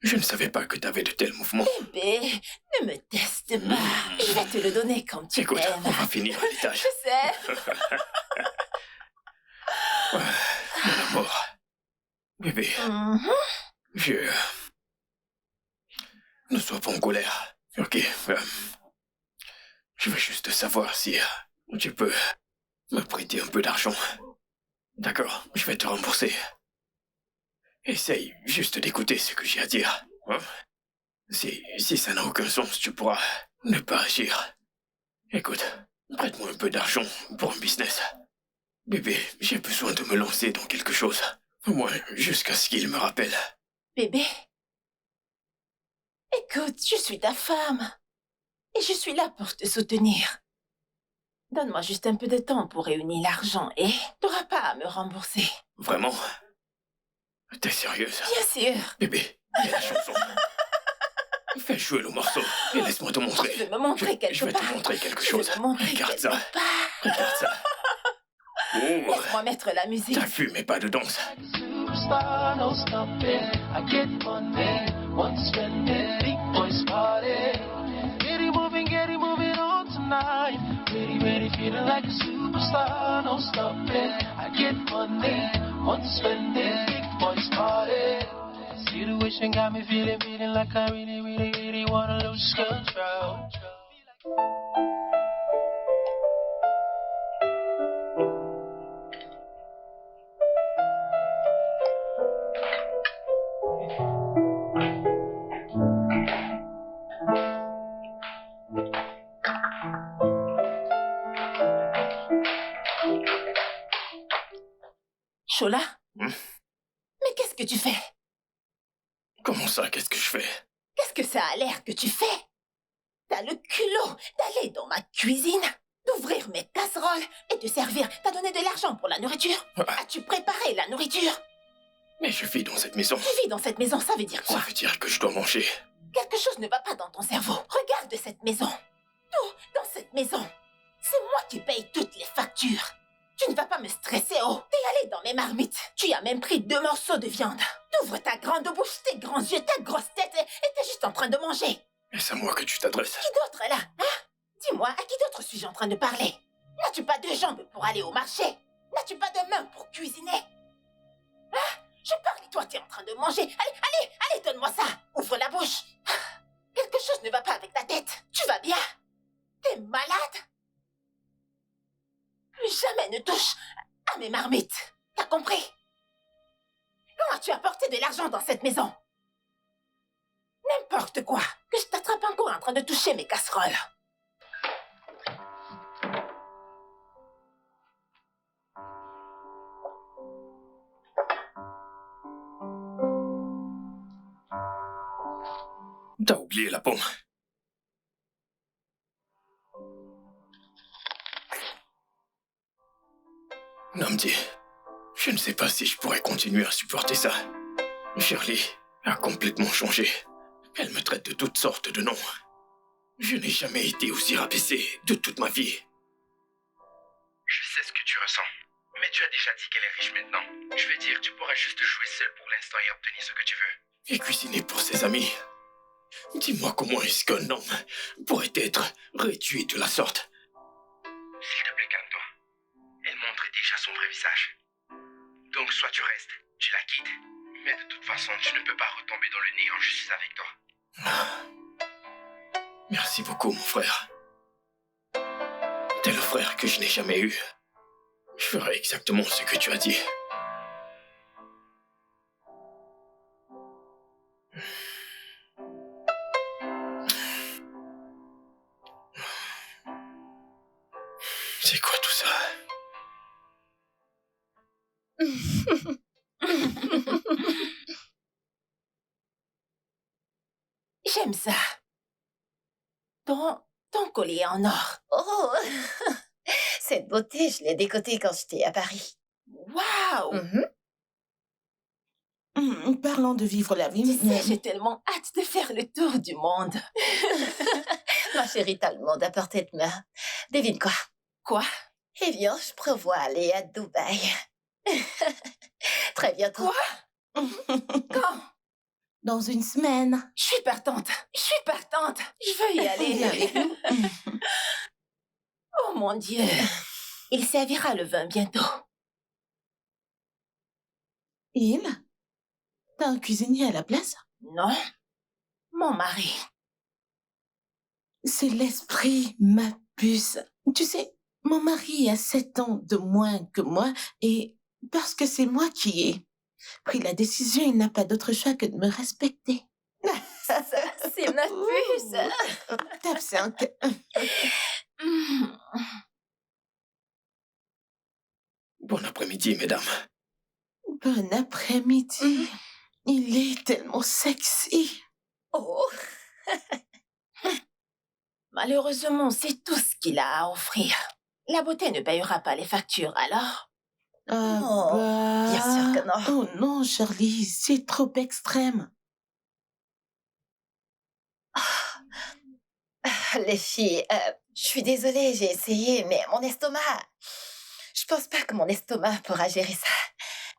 Speaker 1: Je ne savais pas que t'avais de tels mouvements.
Speaker 2: Bébé, ne me teste pas. Je vais te le donner comme tu
Speaker 1: Écoute,
Speaker 2: l'aimes.
Speaker 1: on va finir à l'étage.
Speaker 2: Je sais.
Speaker 1: Mon amour. Bébé,
Speaker 2: Mhm.
Speaker 1: Ne sois pas en colère. Ok. Je veux juste savoir si tu peux me prêter un peu d'argent. D'accord, je vais te rembourser. Essaye juste d'écouter ce que j'ai à dire. Hein. Si ça n'a aucun sens, tu pourras ne pas agir. Écoute, prête-moi un peu d'argent pour un business. Bébé, j'ai besoin de me lancer dans quelque chose. Au moins, jusqu'à ce qu'il me rappelle.
Speaker 2: Bébé, écoute, je suis ta femme. Et je suis là pour te soutenir. Donne-moi juste un peu de temps pour réunir l'argent et t'auras pas à me rembourser.
Speaker 1: Vraiment? T'es sérieuse?
Speaker 2: Bien sûr.
Speaker 1: Bébé, il y a la chanson. Fais jouer le morceau et laisse-moi te montrer.
Speaker 2: Tu veux me montrer quelque
Speaker 1: Je vais te
Speaker 2: part.
Speaker 1: montrer quelque
Speaker 2: Tu
Speaker 1: chose.
Speaker 2: veux me montrer
Speaker 1: Regarde
Speaker 2: quelque
Speaker 1: ça.
Speaker 2: part.
Speaker 1: Regarde ça. Oh,
Speaker 2: Laisse-moi mettre la musique.
Speaker 1: t'as vu, mais pas de danse.
Speaker 6: Superstar, no stopping. I get money, want to spend it. Big boys party. Get it moving on tonight. Ready, feeling like a superstar, no stopping. I get money, want to spend it. Big boys party. Situation got me feeling like I really wanna lose control.
Speaker 2: Chola?
Speaker 1: Hmm?
Speaker 2: Mais qu'est-ce que tu fais?
Speaker 1: Comment ça, qu'est-ce que je fais?
Speaker 2: Qu'est-ce que ça a l'air que tu fais? T'as le culot d'aller dans ma cuisine, d'ouvrir mes casseroles et de servir. T'as donné de l'argent pour la nourriture? As-tu préparé la nourriture?
Speaker 1: Mais je vis dans cette maison.
Speaker 2: Tu vis dans cette maison, ça veut dire
Speaker 1: Ça
Speaker 2: quoi?
Speaker 1: veut dire que je dois manger.
Speaker 2: Quelque chose ne va pas dans ton cerveau. Regarde cette maison. Tout dans cette maison. C'est moi qui paye toutes les factures. Tu ne vas pas me stresser, oh. T'es allé dans mes marmites. Tu as même pris 2 morceaux de viande. T'ouvres ta grande bouche, tes grands yeux, ta grosse tête et t'es juste en train de manger.
Speaker 1: Est-ce à moi que tu t'adresses?
Speaker 2: Qui d'autre est là, hein? Dis-moi, à qui d'autre suis-je en train de parler? N'as-tu pas de jambes pour aller au marché? N'as-tu pas de mains pour cuisiner? Hein? Je parle et toi, t'es en train de manger. Allez, donne-moi ça. Ouvre la bouche. Quelque chose ne va pas avec ta tête. Tu vas bien? T'es malade? Plus jamais ne touche à mes marmites. T'as compris? Comment tu as apporté de l'argent dans cette maison? N'importe quoi. Que je t'attrape encore en train de toucher mes casseroles.
Speaker 1: T'as oublié la pomme. Namdi, je ne sais pas si je pourrais continuer à supporter ça. Shirley a complètement changé. Elle me traite de toutes sortes de noms. Je n'ai jamais été aussi rabaissé de toute ma vie.
Speaker 4: Je sais ce que tu ressens, Mais tu as déjà dit qu'elle est riche maintenant. Je veux dire, tu pourras juste jouer seul pour l'instant et obtenir ce que tu veux.
Speaker 1: Et cuisiner pour ses amis. Dis-moi comment est-ce qu'un homme pourrait être réduit de la sorte?
Speaker 4: S'il te plaît, calme-toi. Elle montre déjà son vrai visage. Donc soit tu restes, tu la quittes. Mais de toute façon, tu ne peux pas retomber dans le néant, je suis avec toi.
Speaker 1: Merci beaucoup, mon frère. T'es le frère que je n'ai jamais eu. Je ferai exactement ce que tu as dit. C'est quoi tout ça?
Speaker 2: J'aime ça. Ton collier en or.
Speaker 5: Oh, cette beauté, je l'ai décotée quand j'étais à Paris.
Speaker 2: Waouh!
Speaker 7: Parlons de vivre la vie.
Speaker 2: Tu sais, j'ai tellement hâte de faire le tour du monde.
Speaker 5: Ma chérie, t'as le monde à portée de main. Devine quoi?
Speaker 2: Quoi?
Speaker 5: Eh bien, je prévois aller à Dubaï. Très bientôt.
Speaker 2: Quoi? Quand?
Speaker 7: Dans une semaine.
Speaker 2: Je suis partante. Je veux y aller.
Speaker 7: Viens avec nous.
Speaker 2: Oh mon Dieu. Il servira le vin bientôt.
Speaker 7: Il? T'as un cuisinier à la place?
Speaker 2: Non. Mon mari.
Speaker 7: C'est l'esprit, ma puce. Tu sais, mon mari a 7 ans de moins que moi et parce que c'est moi qui ai pris la décision, il n'a pas d'autre choix que de me respecter.
Speaker 5: C'est ma puce.
Speaker 7: Tape 5.
Speaker 1: Bon après-midi, mesdames.
Speaker 7: Bon après-midi. Il est tellement sexy.
Speaker 5: Oh,
Speaker 2: Malheureusement, c'est tout ce qu'il a à offrir. La beauté ne payera pas les factures, alors?
Speaker 7: Ah
Speaker 5: Oh,
Speaker 7: bah...
Speaker 5: bien sûr que non.
Speaker 7: Oh non, Charlie, c'est trop extrême.
Speaker 5: les filles, je suis désolée, j'ai essayé, mais mon estomac... Je pense pas que mon estomac pourra gérer ça.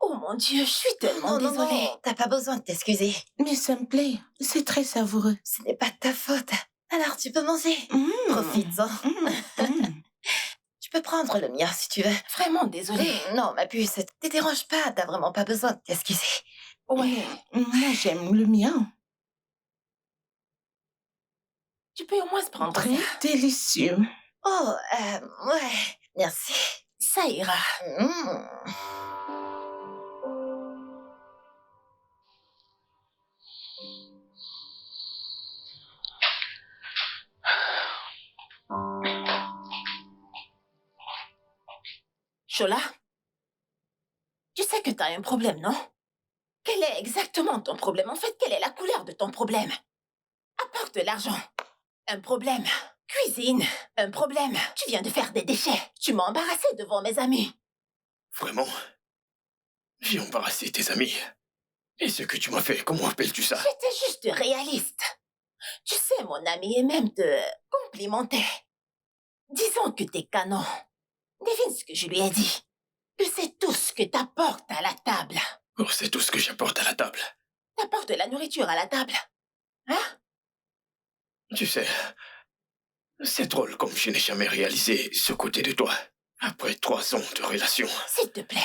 Speaker 2: Oh mon Dieu, je suis tellement
Speaker 5: Non,
Speaker 2: désolée.
Speaker 5: non, t'as pas besoin de t'excuser.
Speaker 7: Mais ça me plaît, c'est très savoureux.
Speaker 5: Ce n'est pas de ta faute. Alors, tu peux manger. Profites-en. Tu peux prendre le mien si tu veux.
Speaker 2: Vraiment désolée.
Speaker 5: Non, ma puce, te dérange pas, t'as vraiment pas besoin de t'excuser.
Speaker 2: Ouais.
Speaker 7: Moi, j'aime le mien.
Speaker 2: Tu peux au moins se prendre
Speaker 7: Très
Speaker 2: ça.
Speaker 7: délicieux.
Speaker 5: Oh, ouais, merci.
Speaker 2: Ça ira. Chola, tu sais que t'as un problème, non? Quel est exactement ton problème? En fait, quelle est la couleur de ton problème? Apporte de l'argent. Un problème. Cuisine. Un problème. Tu viens de faire des déchets. Tu m'as embarrassé devant mes amis.
Speaker 1: Vraiment? J'ai embarrassé tes amis. Et ce que tu m'as fait, comment appelles-tu ça?
Speaker 2: J'étais juste réaliste. Tu sais, mon ami, et même te complimenter. Disons que t'es canon. Devine ce que je lui ai dit. Que c'est tout ce que t'apportes à la table.
Speaker 1: Oh, c'est tout ce que j'apporte à la table.
Speaker 2: T'apportes de la nourriture à la table. Hein?
Speaker 1: Tu sais, c'est drôle comme je n'ai jamais réalisé ce côté de toi. Après 3 ans de relation,
Speaker 2: S'il te plaît.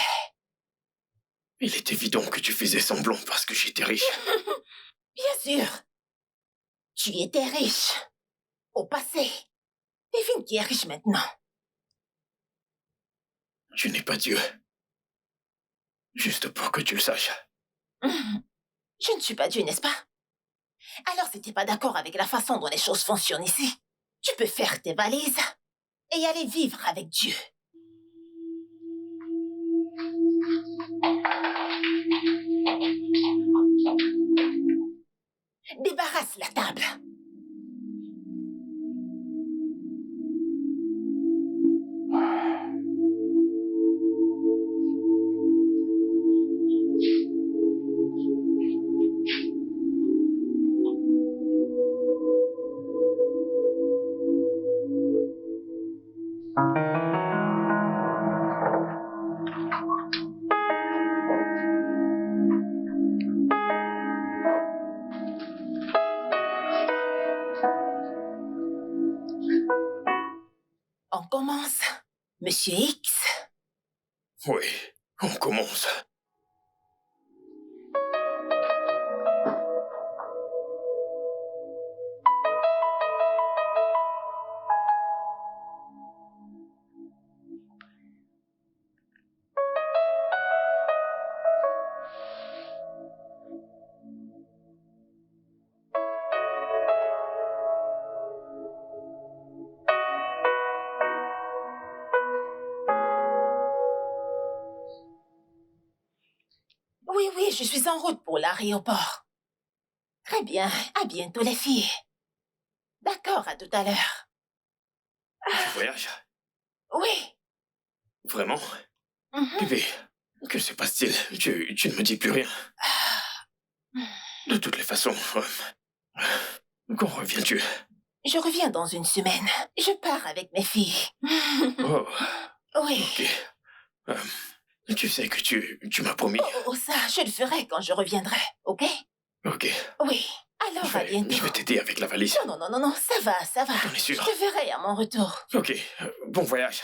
Speaker 1: il est évident que tu faisais semblant parce que j'étais riche.
Speaker 2: Bien sûr. Tu étais riche. Au passé. Devine qui est riche maintenant.
Speaker 1: Je n'ai pas Dieu. Juste pour que tu le saches.
Speaker 2: Je ne suis pas Dieu, n'est-ce pas? Alors si t'es pas d'accord avec la façon dont les choses fonctionnent ici, tu peux faire tes valises et aller vivre avec Dieu. Débarrasse la table. Monsieur X.
Speaker 1: Oui, on commence.
Speaker 2: Oui, je suis en route pour l'aéroport. Très bien, à bientôt les filles. D'accord, à tout à l'heure.
Speaker 1: Tu voyages?
Speaker 2: Oui.
Speaker 1: Vraiment?
Speaker 2: Mhm.
Speaker 1: Bébé, que se passe-t-il? Tu ne me dis plus rien. De toutes les façons, quand reviens-tu?
Speaker 2: Je reviens dans une semaine. Je pars avec mes filles.
Speaker 1: Oh,
Speaker 2: Oui.
Speaker 1: ok. Tu sais que tu m'as promis.
Speaker 2: Oh, ça, je le ferai quand je reviendrai, ok?
Speaker 1: Ok.
Speaker 2: Oui. Alors, à bientôt.
Speaker 1: Je vais t'aider avec la valise.
Speaker 2: Non, ça va.
Speaker 1: T'en es sûr?
Speaker 2: Je te verrai à mon retour.
Speaker 1: Ok, bon voyage.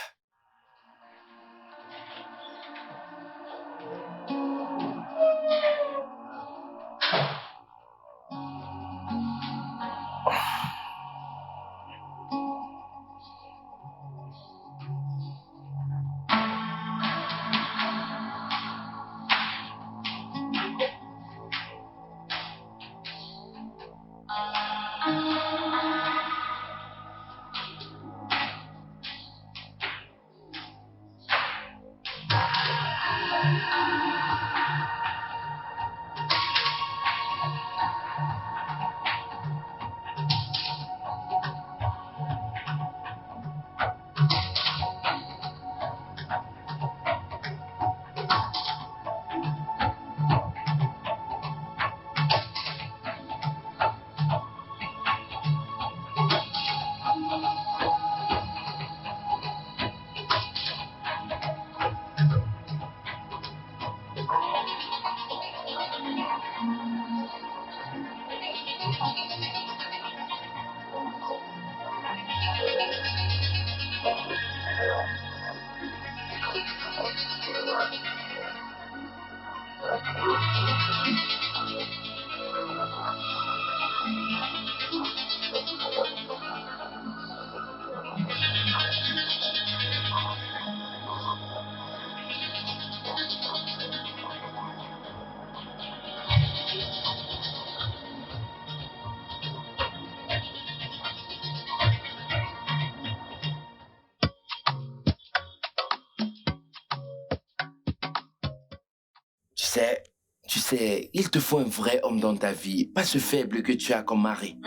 Speaker 4: Tu sais, il te faut un vrai homme dans ta vie, pas ce faible que tu as comme mari.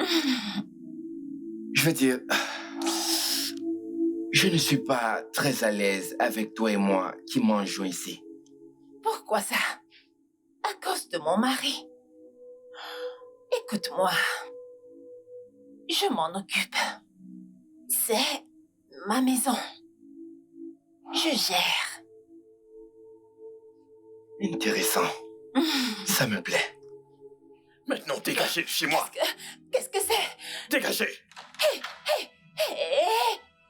Speaker 4: Je veux dire, je ne suis pas très à l'aise avec toi et moi qui mangeons ici.
Speaker 2: Pourquoi ça? À cause de mon mari. Écoute-moi. Je m'en occupe. C'est ma maison. Je gère.
Speaker 4: Intéressant. Ça me plaît.
Speaker 1: Maintenant, dégagez de chez moi.
Speaker 2: Qu'est-ce que c'est?
Speaker 1: Dégagez.
Speaker 2: Hé!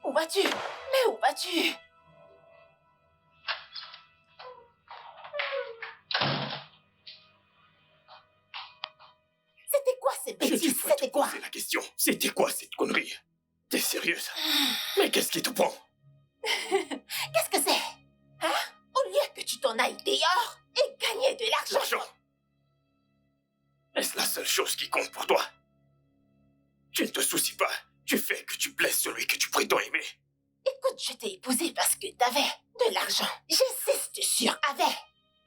Speaker 2: Où vas-tu? Mais où vas-tu? C'était quoi ces
Speaker 1: Je
Speaker 2: bêtises?
Speaker 1: dois te
Speaker 2: C'était quoi?
Speaker 1: poser la question. C'était quoi cette connerie? T'es sérieuse? Mais qu'est-ce qui te prend?
Speaker 2: Qu'est-ce que c'est? Hein? Au lieu que tu t'en ailles dehors et gagner de l'argent.
Speaker 1: L'argent? Est-ce la seule chose qui compte pour toi? Tu ne te soucies pas du fait que tu blesses celui que tu prétends aimer.
Speaker 2: Écoute, je t'ai épousé parce que t'avais de l'argent. J'insiste sur avait.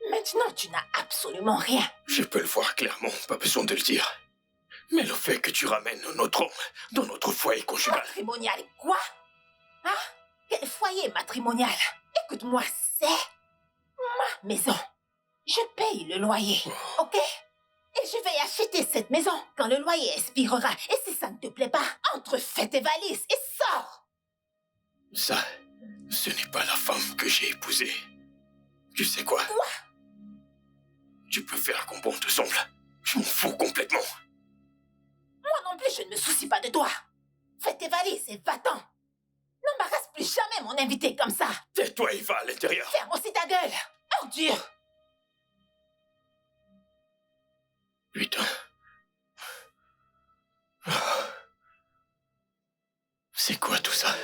Speaker 2: Maintenant, tu n'as absolument rien.
Speaker 1: Je peux le voir clairement, pas besoin de le dire. Mais le fait que tu ramènes notre homme dans notre foyer conjugal...
Speaker 2: Matrimonial quoi? Hein? Quel foyer matrimonial? Écoute-moi, c'est ma maison. Je paye le loyer, ok? Et je vais acheter cette maison quand le loyer expirera. Et si ça ne te plaît pas, entre, fais tes valises et sors.
Speaker 1: Ça, ce n'est pas la femme que j'ai épousée. Tu sais quoi?
Speaker 2: Quoi?
Speaker 1: Tu peux faire comme bon te semble. Je m'en fous complètement.
Speaker 2: Moi non plus, je ne me soucie pas de toi. Fais tes valises et va-t'en. N'embarrasse plus jamais mon invité comme ça.
Speaker 1: Tais-toi et va à l'intérieur.
Speaker 2: Ferme aussi ta gueule. Ordure.
Speaker 1: Putain. C'est quoi tout ça?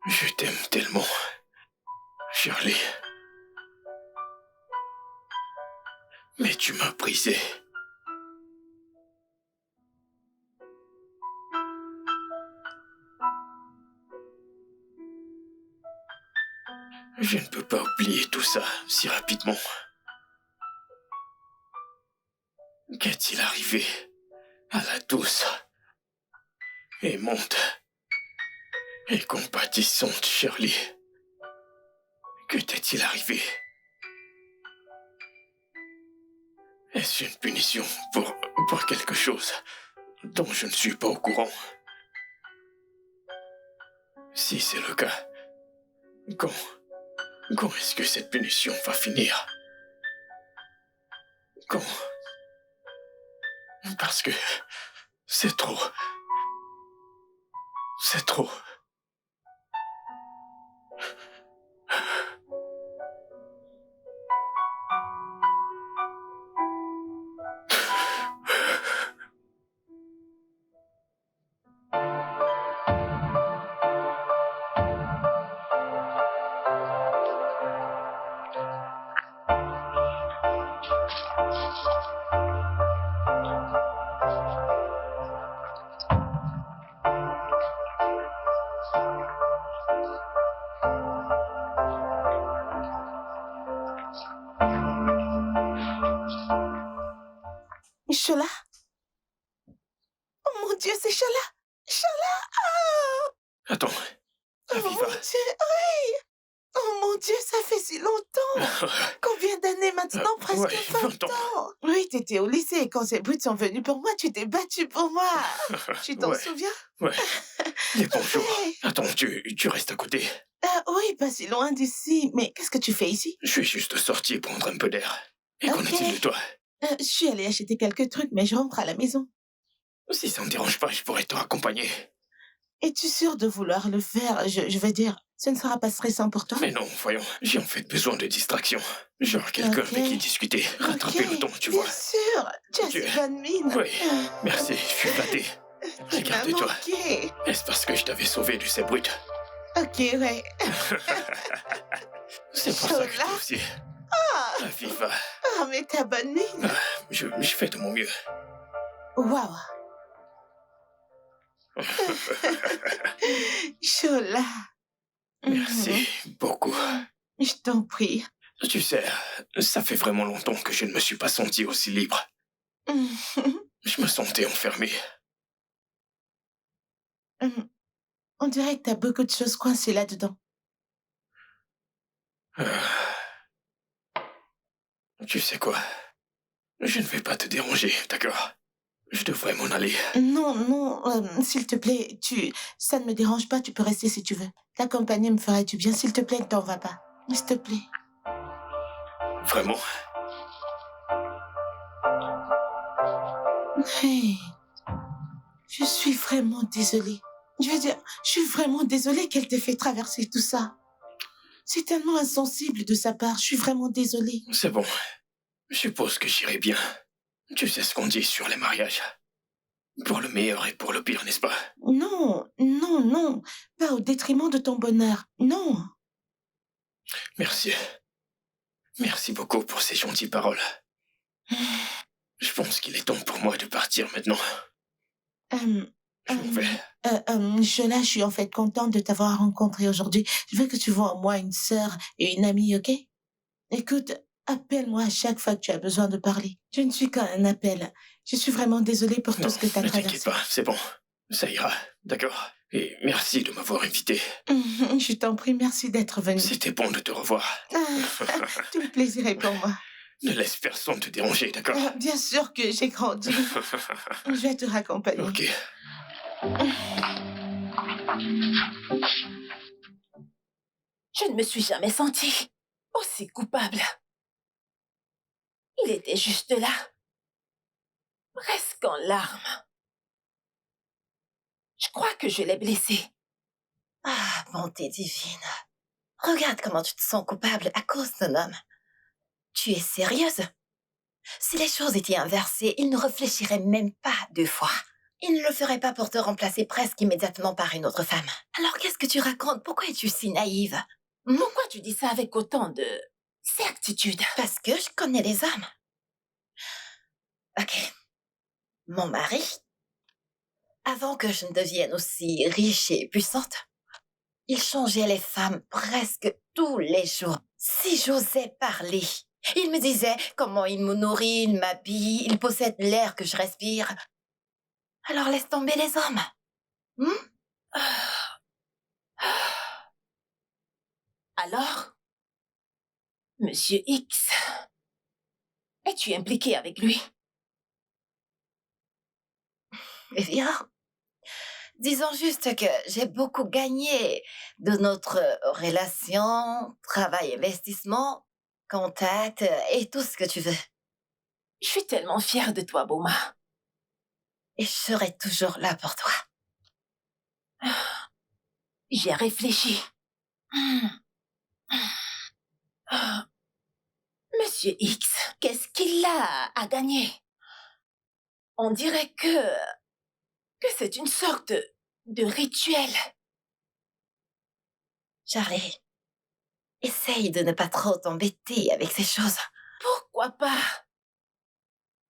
Speaker 1: Je t'aime tellement, Shirley. Mais tu m'as brisé. Je ne peux pas oublier tout ça si rapidement. Qu'est-il arrivé à la douce, aimante et compatissante Shirley? Que t'est-il arrivé? Est-ce une punition pour quelque chose dont je ne suis pas au courant? Si c'est le cas, quand est-ce que cette punition va finir? Quand? Parce que c'est trop. C'est trop.
Speaker 7: Chola? Oh mon Dieu, c'est Chola! Chola! Oh,
Speaker 1: Attends,
Speaker 7: oh
Speaker 1: Aviva.
Speaker 7: mon Dieu, oui! Oh mon Dieu, ça fait si longtemps! Combien d'années maintenant? Presque
Speaker 1: Ouais,
Speaker 7: 20 ans! Oui, t'étais au lycée et quand ces brutes sont venus pour moi, tu t'es battu pour moi! Tu t'en
Speaker 1: Ouais.
Speaker 7: souviens?
Speaker 1: Ouais. Et bonjour.
Speaker 7: Ouais.
Speaker 1: Attends, tu restes à côté.
Speaker 7: Ah oui, pas si loin d'ici. Mais qu'est-ce que tu fais ici?
Speaker 1: Je suis juste sorti prendre un peu d'air. Et qu'en
Speaker 7: Ok.
Speaker 1: est-il de toi?
Speaker 7: Je suis allée acheter quelques trucs, mais je rentre à la maison.
Speaker 1: Si ça ne dérange pas, je pourrais te raccompagner.
Speaker 7: Es-tu sûr de vouloir le faire? Je veux dire, ce ne sera pas stressant pour toi?
Speaker 1: Mais non, voyons, j'ai en fait besoin de distraction. Genre quelqu'un
Speaker 7: Ok.
Speaker 1: avec qui discuter, rattraper
Speaker 7: Ok,
Speaker 1: le temps, tu
Speaker 7: bien
Speaker 1: vois.
Speaker 7: sûr, tu as
Speaker 1: Ok.
Speaker 7: si bonne mine.
Speaker 1: Oui, merci, je suis flatté.
Speaker 7: Tu m'as
Speaker 1: Regarde-toi.
Speaker 7: manqué.
Speaker 1: Est-ce parce que je t'avais sauvé de ces brutes?
Speaker 7: Ok, ouais.
Speaker 1: C'est pour ça que
Speaker 7: Chola.
Speaker 1: toi aussi. Aviva,
Speaker 7: Ah, mais t'as bonne mine.
Speaker 1: je fais de mon mieux.
Speaker 7: Waouh. Chola.
Speaker 1: Merci beaucoup.
Speaker 7: Je t'en prie.
Speaker 1: Tu sais, ça fait vraiment longtemps que je ne me suis pas senti aussi libre. Je me sentais enfermé.
Speaker 7: On dirait que t'as beaucoup de choses coincées là-dedans.
Speaker 1: Tu sais quoi? Je ne vais pas te déranger, d'accord? Je devrais m'en aller.
Speaker 7: Non, non, s'il te plaît, ça ne me dérange pas, tu peux rester si tu veux. T'accompagner me ferait du bien, s'il te plaît, ne t'en va pas. S'il te plaît.
Speaker 1: Vraiment?
Speaker 7: Hey, je suis vraiment désolée. Je veux dire, je suis vraiment désolée qu'elle t'ait fait traverser tout ça. C'est tellement insensible de sa part, je suis vraiment désolée.
Speaker 1: C'est bon. Je suppose que j'irai bien. Tu sais ce qu'on dit sur les mariages. Pour le meilleur et pour le pire, n'est-ce pas?
Speaker 7: Non, non, non, pas au détriment de ton bonheur, non.
Speaker 1: Merci. Merci beaucoup pour ces gentilles paroles. Je pense qu'il est temps pour moi de partir maintenant. Je m'en vais.
Speaker 7: Chola, je suis en fait contente de t'avoir rencontré aujourd'hui. Je veux que tu vois en moi une sœur et une amie, ok? Écoute, appelle-moi à chaque fois que tu as besoin de parler. Je ne suis qu'un appel. Je suis vraiment désolée pour
Speaker 1: Non,
Speaker 7: tout ce que tu as
Speaker 1: ne t'inquiète
Speaker 7: traversé.
Speaker 1: pas, c'est bon. Ça ira, d'accord? Et merci de m'avoir invité.
Speaker 7: Je t'en prie, merci d'être venu.
Speaker 1: C'était bon de te revoir.
Speaker 7: Tout le plaisir est pour moi.
Speaker 1: Ne laisse personne te déranger, d'accord?
Speaker 7: Bien sûr que j'ai grandi. Je vais te raccompagner.
Speaker 1: Ok.
Speaker 2: Je ne me suis jamais sentie aussi coupable. Il était juste là, presque en larmes. Je crois que je l'ai blessé.
Speaker 5: Ah, bonté divine. Regarde comment tu te sens coupable à cause d'un homme. Tu es sérieuse? Si les choses étaient inversées, il ne réfléchirait même pas 2 fois. Il ne le ferait pas pour te remplacer presque immédiatement par une autre femme. Alors qu'est-ce que tu racontes? Pourquoi es-tu si naïve?
Speaker 2: Pourquoi tu dis ça avec autant de certitude?
Speaker 5: Parce que je connais les hommes. Ok. Mon mari, avant que je ne devienne aussi riche et puissante, il changeait les femmes presque tous les jours. Si j'osais parler, il me disait comment il me nourrit, il m'habille, il possède l'air que je respire. Alors laisse tomber les hommes.
Speaker 2: Alors, Monsieur X, es-tu impliqué avec lui?
Speaker 5: Eh bien, disons juste que j'ai beaucoup gagné de notre relation, travail, investissement, contact et tout ce que tu veux.
Speaker 2: Je suis tellement fière de toi, Boma.
Speaker 5: Et je serai toujours là pour toi.
Speaker 2: J'ai réfléchi. Monsieur X, qu'est-ce qu'il a à gagner? On dirait que c'est une sorte de rituel.
Speaker 5: Charlie, essaye de ne pas trop t'embêter avec ces choses.
Speaker 2: Pourquoi pas?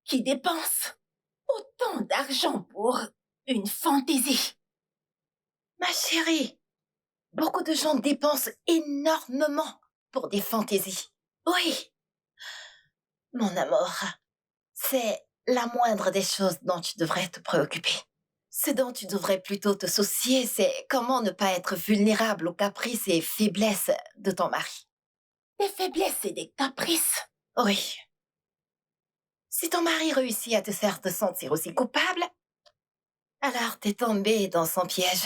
Speaker 2: Qui dépense autant d'argent pour une fantaisie?
Speaker 5: Ma chérie, beaucoup de gens dépensent énormément pour des fantaisies. Oui. Mon amour, c'est la moindre des choses dont tu devrais te préoccuper. Ce dont tu devrais plutôt te soucier, c'est comment ne pas être vulnérable aux caprices et faiblesses de ton mari.
Speaker 2: Des faiblesses et des caprices.
Speaker 5: Oui. Si ton mari réussit à te faire te sentir aussi coupable, alors t'es tombée dans son piège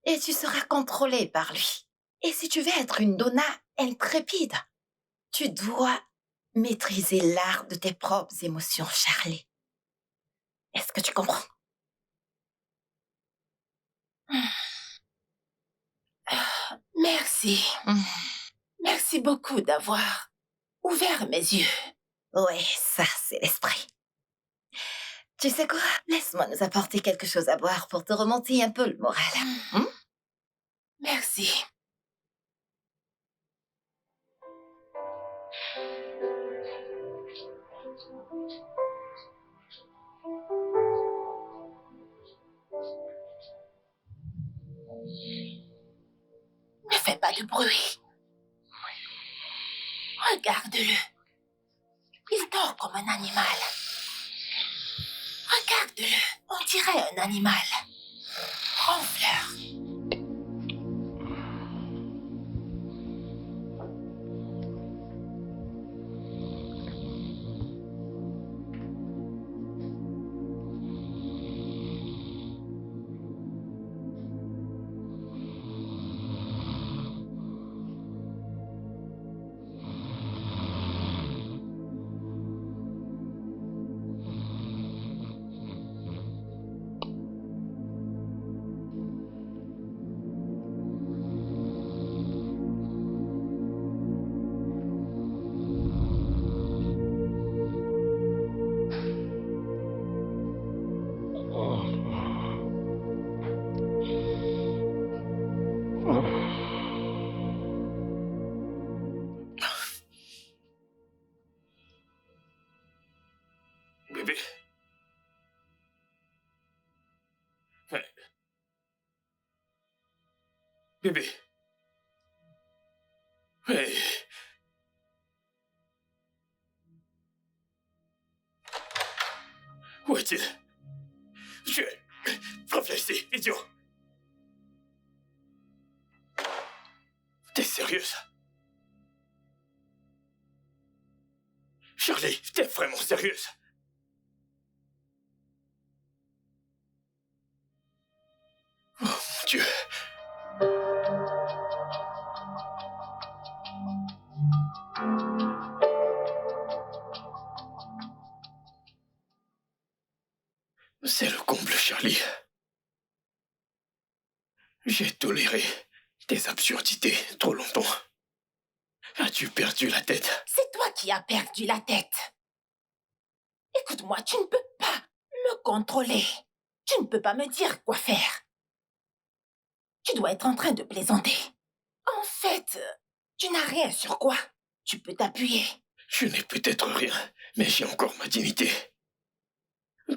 Speaker 5: et tu seras contrôlée par lui. Et si tu veux être une donna intrépide, tu dois maîtriser l'art de tes propres émotions, Charlie. Est-ce que tu comprends?
Speaker 2: Merci. Merci beaucoup d'avoir ouvert mes yeux.
Speaker 5: Oui, ça, c'est l'esprit. Tu sais quoi? Laisse-moi nous apporter quelque chose à boire pour te remonter un peu le moral.
Speaker 2: Merci. Ne fais pas de bruit. Regarde-le. Il dort comme un animal. Regarde-le. On dirait un animal. Ronfleur.
Speaker 1: Bébé. Ouais. Bébé. Ouais. Où est-il? Réfléchis, idiot. T'es sérieuse? Charlie, t'es vraiment sérieuse? Oh mon Dieu. C'est le comble, Charlie. J'ai toléré tes absurdités trop longtemps. As-tu perdu la tête?
Speaker 2: C'est toi qui as perdu la tête. Écoute-moi, tu ne peux pas me contrôler. Tu ne peux pas me dire quoi faire. Tu dois être en train de plaisanter. En fait, tu n'as rien sur quoi tu peux t'appuyer.
Speaker 1: Je n'ai peut-être rien, mais j'ai encore ma dignité.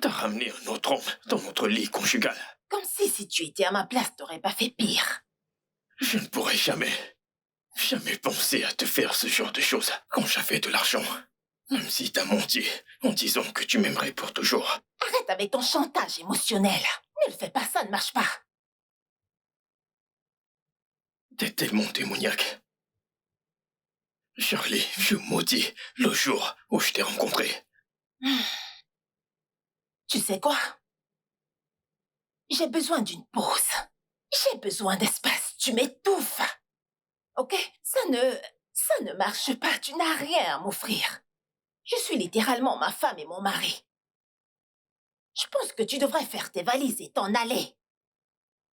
Speaker 1: T'as ramené un autre homme dans notre lit conjugal.
Speaker 2: Comme si tu étais à ma place, t'aurais pas fait pire.
Speaker 1: Je ne pourrais jamais penser à te faire ce genre de choses quand j'avais de l'argent. Même si t'as menti en disant que tu m'aimerais pour toujours.
Speaker 2: Arrête avec ton chantage émotionnel. Ne le fais pas, ça ne marche pas.
Speaker 1: T'es tellement démoniaque. Charlie, je maudis le jour où je t'ai rencontré.
Speaker 2: Tu sais quoi? J'ai besoin d'une pause. J'ai besoin d'espace. Tu m'étouffes. Ok? Ça ne marche pas. Tu n'as rien à m'offrir. Je suis littéralement ma femme et mon mari. Je pense que tu devrais faire tes valises et t'en aller.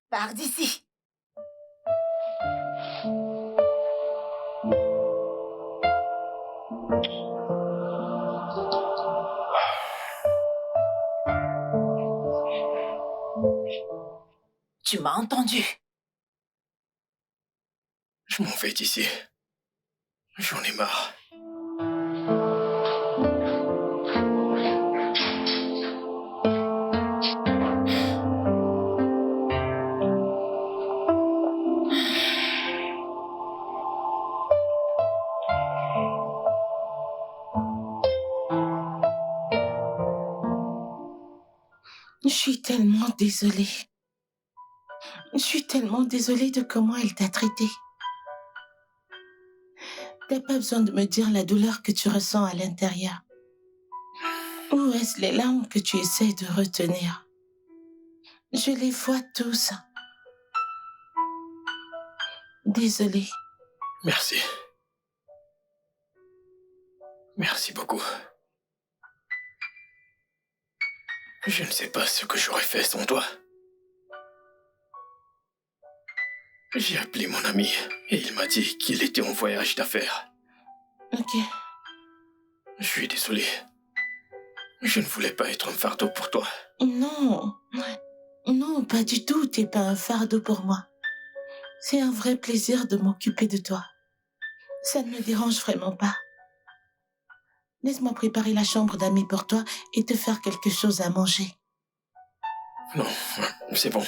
Speaker 2: Pars d'ici. Tu m'as entendu.
Speaker 1: Je m'en vais d'ici. J'en ai marre.
Speaker 7: Je suis tellement désolée. Je suis tellement désolée de comment elle t'a traité. T'as pas besoin de me dire la douleur que tu ressens à l'intérieur. Où est-ce les larmes que tu essaies de retenir? Je les vois tous. Désolée.
Speaker 1: Merci. Merci beaucoup. Je ne sais pas ce que j'aurais fait sans toi. J'ai appelé mon ami et il m'a dit qu'il était en voyage d'affaires.
Speaker 7: Ok.
Speaker 1: Je suis désolé. Je ne voulais pas être un fardeau pour toi.
Speaker 7: Non. Non, pas du tout. T'es pas un fardeau pour moi. C'est un vrai plaisir de m'occuper de toi. Ça ne me dérange vraiment pas. Laisse-moi préparer la chambre d'amis pour toi et te faire quelque chose à manger.
Speaker 1: Non, c'est bon.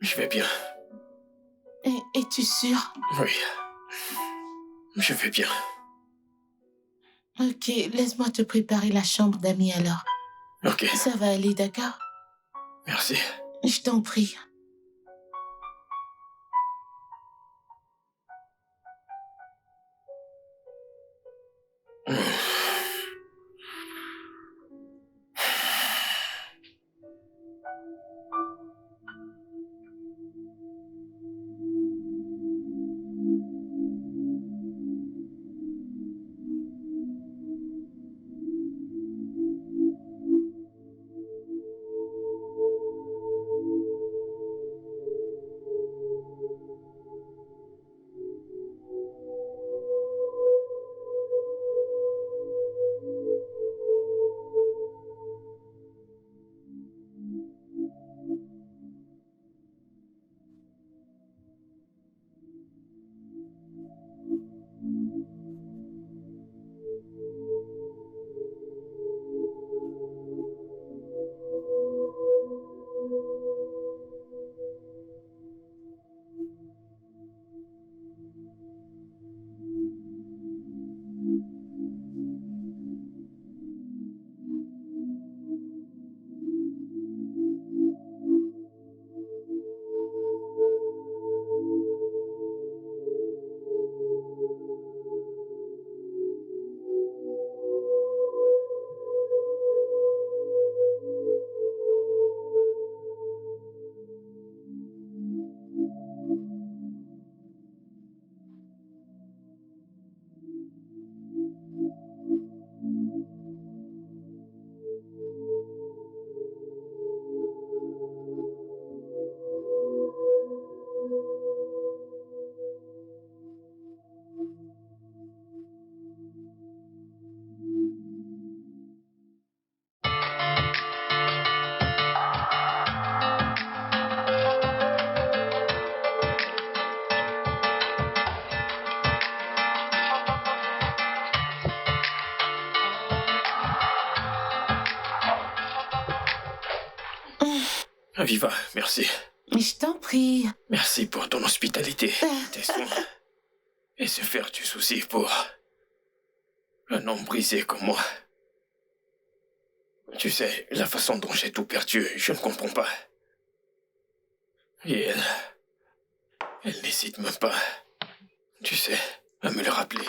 Speaker 1: Je vais bien.
Speaker 7: Es-tu sûr?
Speaker 1: Oui. Je vais bien.
Speaker 7: Ok, laisse-moi te préparer la chambre d'amis alors.
Speaker 1: Ok.
Speaker 7: Ça va aller, d'accord?
Speaker 1: Merci.
Speaker 7: Je t'en prie.
Speaker 1: Aviva, merci.
Speaker 7: Je t'en prie.
Speaker 1: Merci pour ton hospitalité, tes soins. Et se faire du souci pour un homme brisé comme moi. Tu sais, la façon dont j'ai tout perdu, je ne comprends pas. Et elle n'hésite même pas, tu sais, à me le rappeler.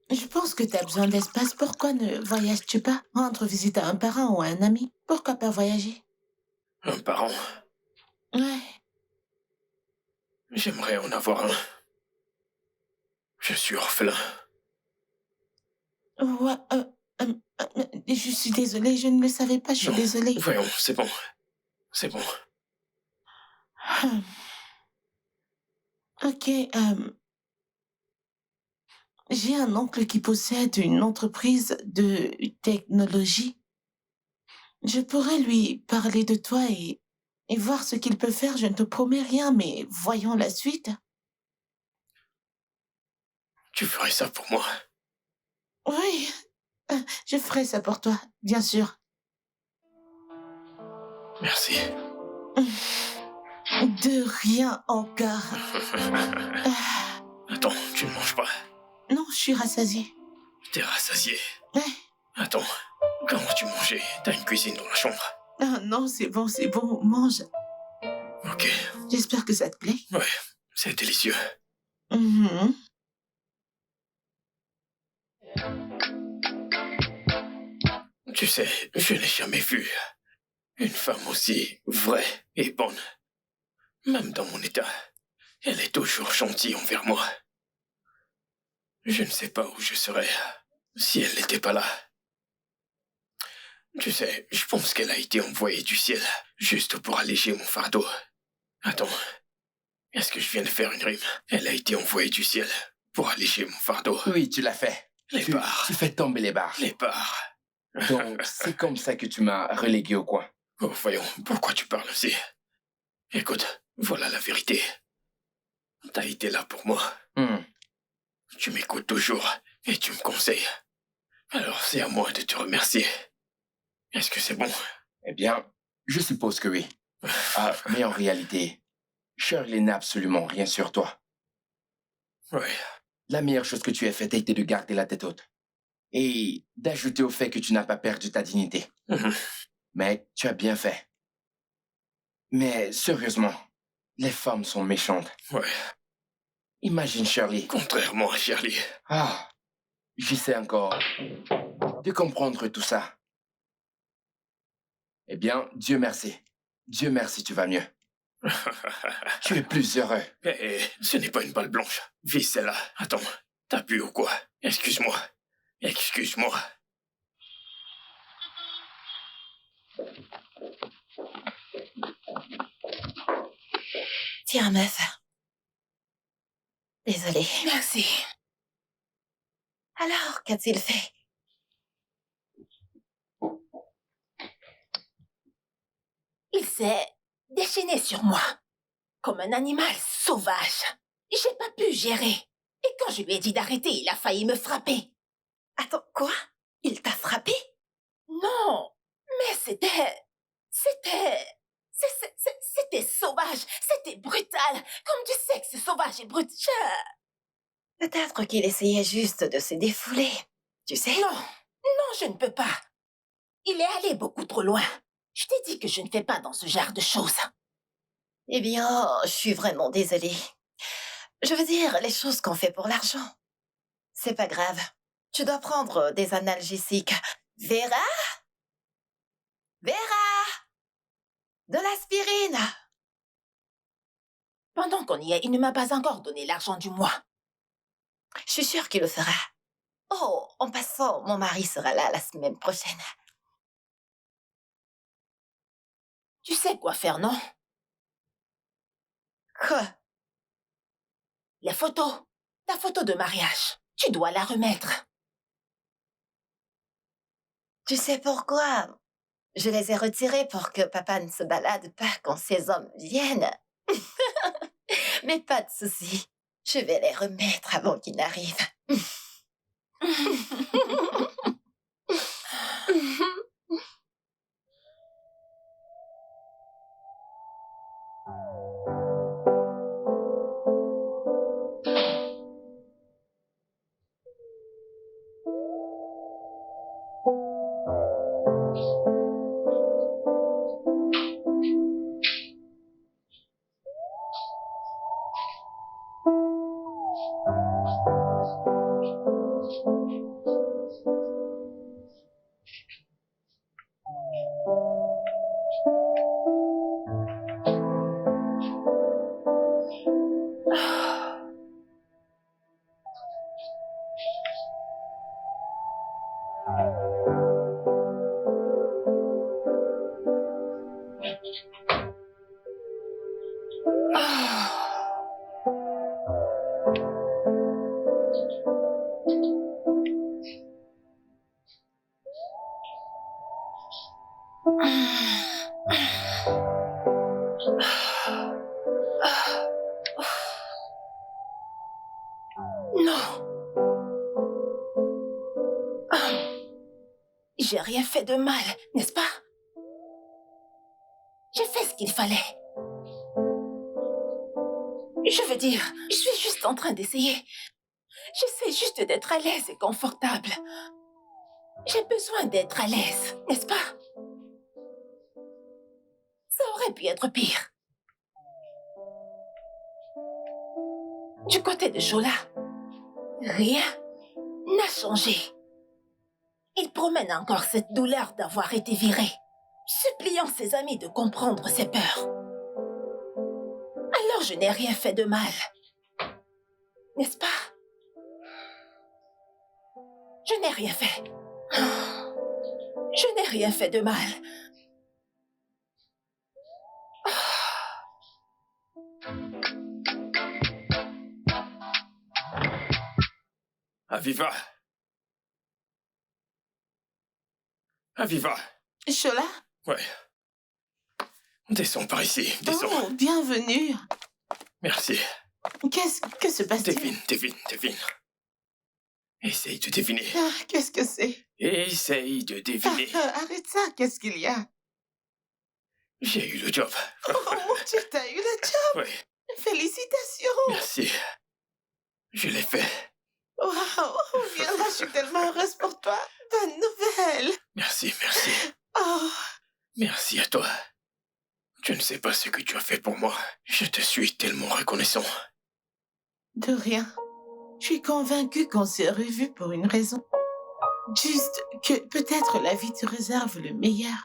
Speaker 7: Je pense que tu as besoin d'espace. Pourquoi ne voyages-tu pas? Rendre visite à un parent ou à un ami. Pourquoi pas voyager?
Speaker 1: Un parent,
Speaker 7: Ouais.
Speaker 1: j'aimerais en avoir un. Je suis orphelin.
Speaker 7: Ouais, je suis désolée, je ne le savais pas, je suis
Speaker 1: Non,
Speaker 7: désolée.
Speaker 1: Voyons, c'est bon. C'est bon.
Speaker 7: Ok, j'ai un oncle qui possède une entreprise de technologie. Je pourrais lui parler de toi et voir ce qu'il peut faire. Je ne te promets rien, mais voyons la suite.
Speaker 1: Tu ferais ça pour moi.
Speaker 7: Oui, je ferai ça pour toi, bien sûr.
Speaker 1: Merci.
Speaker 7: De rien encore.
Speaker 1: Attends, tu ne manges pas.
Speaker 7: Non, je suis rassasiée.
Speaker 1: T'es rassasié.
Speaker 7: Ouais.
Speaker 1: Attends, quand vas-tu manger? T'as une cuisine dans la chambre.
Speaker 7: Ah non, c'est bon, mange.
Speaker 1: Ok,
Speaker 7: J'espère que ça te plaît.
Speaker 1: ouais, c'est délicieux.
Speaker 7: Mhm.
Speaker 1: Tu sais, je n'ai jamais vu une femme aussi vraie et bonne. Même dans mon état, elle est toujours gentille envers moi. Je ne sais pas où je serais si elle n'était pas là. Tu sais, je pense qu'elle a été envoyée du ciel juste pour alléger mon fardeau. Attends, est-ce que je viens de faire une rime? Elle a été envoyée du ciel pour alléger mon fardeau.
Speaker 4: Oui, tu l'as fait.
Speaker 1: Les barres.
Speaker 4: Tu fais tomber les barres.
Speaker 1: Les barres.
Speaker 4: Donc, c'est comme ça que tu m'as relégué au coin.
Speaker 1: Oh, voyons, pourquoi tu parles ainsi? Écoute, voilà la vérité. T'as été là pour moi. Tu m'écoutes toujours et tu me conseilles. Alors c'est à moi de te remercier. Est-ce que c'est bon?
Speaker 4: Eh bien, je suppose que oui. Ah, mais en réalité, Shirley n'a absolument rien sur toi.
Speaker 1: Ouais.
Speaker 4: La meilleure chose que tu aies faite a été de garder la tête haute. Et d'ajouter au fait que tu n'as pas perdu ta dignité. Mais tu as bien fait. Mais sérieusement, les femmes sont méchantes.
Speaker 1: Ouais.
Speaker 4: Imagine Shirley.
Speaker 1: Contrairement à Shirley.
Speaker 4: Ah, j'essaie encore de comprendre tout ça. Eh bien, Dieu merci. Dieu merci, tu vas mieux. Tu es plus heureux.
Speaker 1: Ce n'est pas une balle blanche. Vise celle-là. Attends, t'as bu ou quoi? Excuse-moi. Excuse-moi.
Speaker 5: Tiens, meuf. Désolée.
Speaker 2: Merci.
Speaker 5: Alors, qu'a-t-il fait?
Speaker 2: Il s'est déchaîné sur moi, comme un animal sauvage. J'ai pas pu gérer. Et quand je lui ai dit d'arrêter, il a failli me frapper.
Speaker 5: Attends, quoi? Il t'a frappé?
Speaker 2: Non, mais c'était sauvage, c'était brutal, comme du sexe sauvage et brut.
Speaker 5: Peut-être qu'il essayait juste de se défouler, tu sais?
Speaker 2: Non, je ne peux pas. Il est allé beaucoup trop loin. Je t'ai dit que je ne fais pas dans ce genre de choses.
Speaker 5: Eh bien, je suis vraiment désolée. Je veux dire, les choses qu'on fait pour l'argent. C'est pas grave. Tu dois prendre des analgésiques. Vera? Vera? De l'aspirine!
Speaker 2: Pendant qu'on y est, il ne m'a pas encore donné l'argent du mois.
Speaker 5: Je suis sûre qu'il le fera. Oh, en passant, mon mari sera là la semaine prochaine.
Speaker 2: Tu sais quoi faire, non?
Speaker 5: Quoi?
Speaker 2: Les photos. Ta photo de mariage. Tu dois la remettre.
Speaker 5: Tu sais pourquoi? Je les ai retirées pour que papa ne se balade pas quand ces hommes viennent. Mais pas de souci. Je vais les remettre avant qu'ils n'arrivent.
Speaker 2: Non. J'ai rien fait de mal, n'est-ce pas? J'ai fait ce qu'il fallait. Je veux dire, je suis juste en train d'essayer. J'essaie juste d'être à l'aise et confortable. J'ai besoin d'être à l'aise, n'est-ce pas? Ça aurait pu être pire. Du côté de Jola, rien n'a changé. Il promène encore cette douleur d'avoir été viré, suppliant ses amis de comprendre ses peurs. Alors je n'ai rien fait de mal. N'est-ce pas? Je n'ai rien fait. Je n'ai rien fait de mal.
Speaker 1: Aviva! Aviva!
Speaker 7: Chola?
Speaker 1: Ouais. Descends par ici, descends.
Speaker 7: Oh, bienvenue.
Speaker 1: Merci.
Speaker 7: Que se passe-t-il?
Speaker 1: Devine. Essaye de deviner.
Speaker 7: Ah, qu'est-ce que c'est?
Speaker 1: Essaye de deviner.
Speaker 7: Arrête ça, qu'est-ce qu'il y a?
Speaker 1: J'ai eu le job.
Speaker 7: Oh mon Dieu, t'as eu le job!
Speaker 1: Oui,
Speaker 7: Félicitations!
Speaker 1: merci. Je l'ai fait.
Speaker 7: Waouh, viens là, je suis tellement heureuse pour toi. Bonne nouvelle!
Speaker 1: Merci.
Speaker 7: Oh,
Speaker 1: Merci à toi. Tu ne sais pas ce que tu as fait pour moi. Je te suis tellement reconnaissant.
Speaker 7: de rien. Je suis convaincue qu'on s'est revus pour une raison. Juste que peut-être la vie te réserve le meilleur.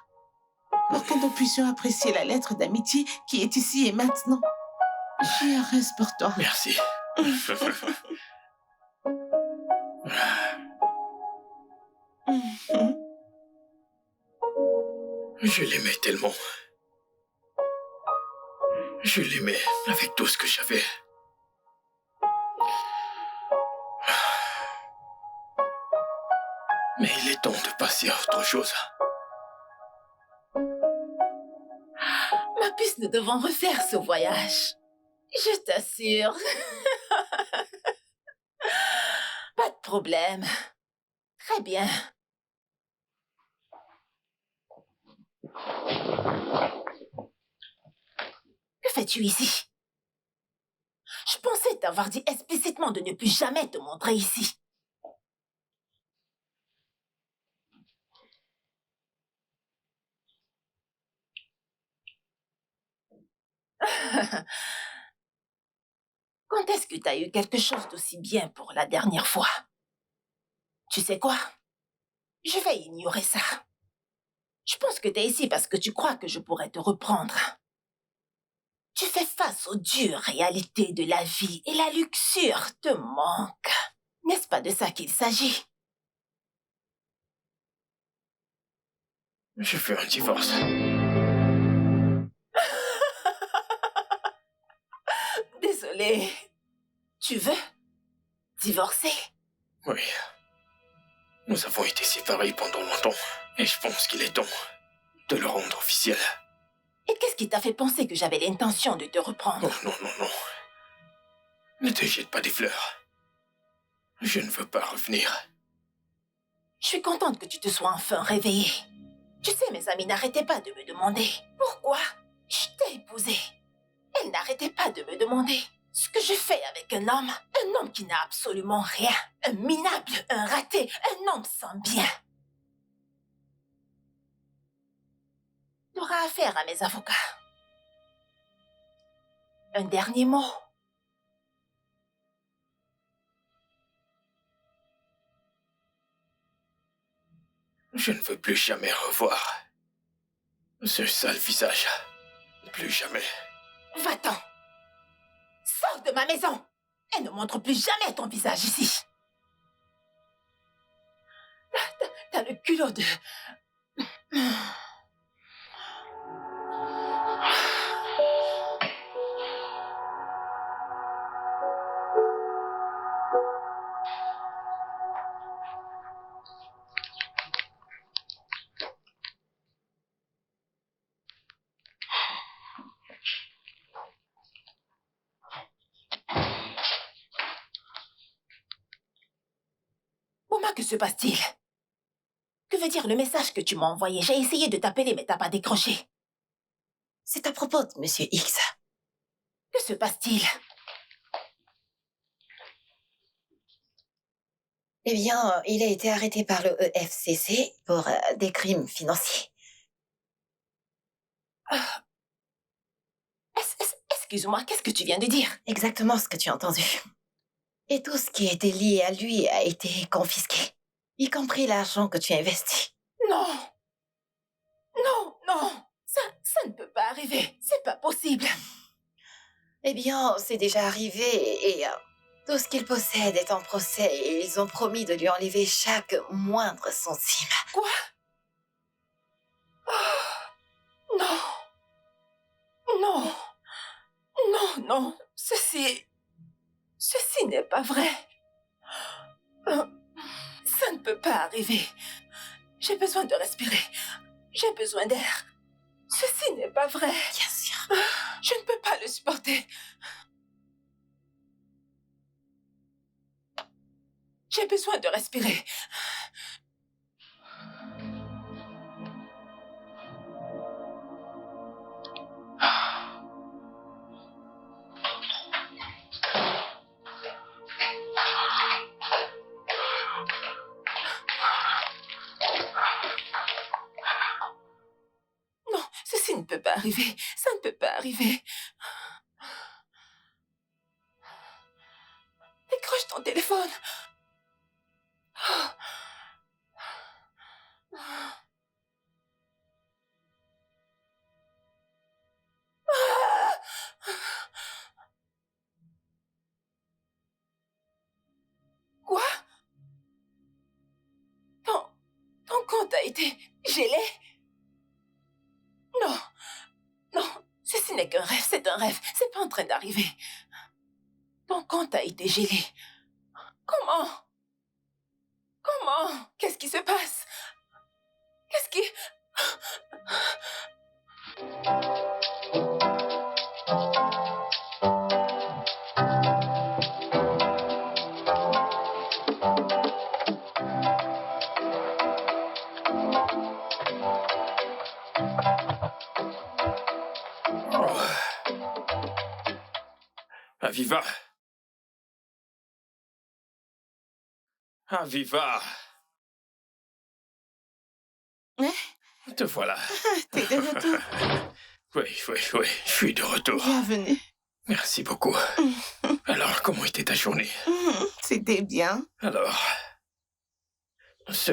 Speaker 7: Pour que nous puissions apprécier la lettre d'amitié qui est ici et maintenant. Je suis heureuse pour toi.
Speaker 1: Merci. Je l'aimais tellement. Je l'aimais avec tout ce que j'avais. Mais il est temps de passer à autre chose.
Speaker 2: Ma puce, nous devons refaire ce voyage. Je t'assure. Pas de problème. Très bien. Que fais-tu ici? Je pensais t'avoir dit explicitement de ne plus jamais te montrer ici. Quand est-ce que tu as eu quelque chose d'aussi bien pour la dernière fois? Tu sais quoi? Je vais ignorer ça. Je pense que tu es ici parce que tu crois que je pourrais te reprendre. Tu fais face aux dures réalités de la vie et la luxure te manque. N'est-ce pas de ça qu'il s'agit?
Speaker 1: Je veux un divorce.
Speaker 2: Désolée. Tu veux divorcer?
Speaker 1: Oui. Nous avons été séparés pendant longtemps. Et je pense qu'il est temps de le rendre officiel.
Speaker 2: Et qu'est-ce qui t'a fait penser que j'avais l'intention de te reprendre?
Speaker 1: Oh non. Ne te jette pas des fleurs. Je ne veux pas revenir.
Speaker 2: Je suis contente que tu te sois enfin réveillée. Tu sais, mes amis n'arrêtaient pas de me demander pourquoi je t'ai épousée. Elles n'arrêtaient pas de me demander ce que je fais avec un homme qui n'a absolument rien, un minable, un raté, un homme sans bien. Tu auras affaire à mes avocats. Un dernier mot.
Speaker 1: Je ne veux plus jamais revoir ce sale visage. Plus jamais.
Speaker 2: Va-t'en. Sors de ma maison et ne montre plus jamais ton visage ici. T'as le culot de... Dis-moi, que se passe-t-il? Que veut dire le message que tu m'as envoyé? J'ai essayé de t'appeler, mais t'as pas décroché.
Speaker 5: C'est à propos de Monsieur X.
Speaker 2: Que se passe-t-il?
Speaker 5: Eh bien, il a été arrêté par le EFCC pour des crimes financiers.
Speaker 2: Excuse-moi, qu'est-ce que tu viens de dire?
Speaker 5: Exactement ce que tu as entendu. Et tout ce qui était lié à lui a été confisqué, y compris l'argent que tu as investi.
Speaker 2: Non! Non, non! Ça ne peut pas arriver. C'est pas possible.
Speaker 5: Eh bien, c'est déjà arrivé et tout ce qu'il possède est en procès et ils ont promis de lui enlever chaque moindre centime.
Speaker 2: Quoi? Oh, non! Non! Non, non! Ceci n'est pas vrai. Ça ne peut pas arriver. J'ai besoin de respirer. J'ai besoin d'air. Ceci n'est pas vrai.
Speaker 5: Bien sûr.
Speaker 2: Je ne peux pas le supporter. J'ai besoin de respirer. Non, ceci ne peut pas arriver. Ça ne peut pas arriver. Décroche ton téléphone. Quoi? Ton compte a été gelé? Non, non, ceci n'est qu'un rêve, c'est un rêve, c'est pas en train d'arriver. Ton compte a été gelé. Comment? Comment? Qu'est-ce qui se passe? Qu'est-ce qui...
Speaker 1: Aviva! Aviva!
Speaker 7: Hein?
Speaker 1: Te voilà.
Speaker 7: T'es de retour.
Speaker 1: Oui, je suis de retour.
Speaker 7: Bienvenue.
Speaker 1: Merci beaucoup. Alors, comment était ta journée?
Speaker 7: C'était bien.
Speaker 1: Alors, ce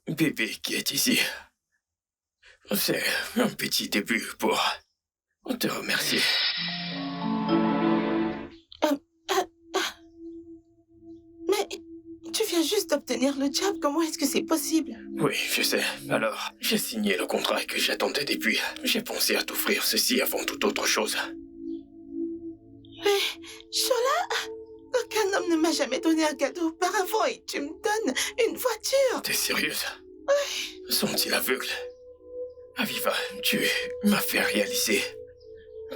Speaker 1: bébé qui est ici, c'est un petit début pour te remercier.
Speaker 7: Mais tu viens juste d'obtenir le job. Comment est-ce que c'est possible?
Speaker 1: Oui, je sais. Alors, j'ai signé le contrat que j'attendais depuis. J'ai pensé à t'offrir ceci avant toute autre chose.
Speaker 7: Mais, Shola, aucun homme ne m'a jamais donné un cadeau auparavant et tu me donnes une voiture.
Speaker 1: T'es sérieuse? Oui. Sont-ils aveugles? Aviva, tu m'as fait réaliser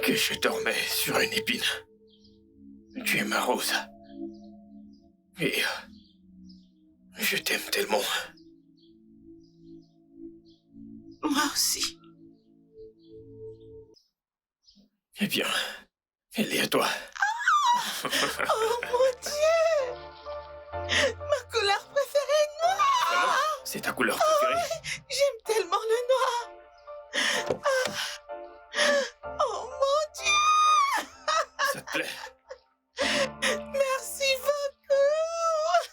Speaker 1: que je dormais sur une épine. Tu es ma rose. Et je t'aime tellement.
Speaker 7: Moi aussi.
Speaker 1: Eh bien, elle est à toi.
Speaker 7: Oh mon Dieu! Ma couleur préférée, noire!
Speaker 1: Vraiment? C'est ta couleur préférée?
Speaker 7: J'aime tellement le noir! Oh mon Dieu!
Speaker 1: Ça te plaît?
Speaker 7: Merci beaucoup!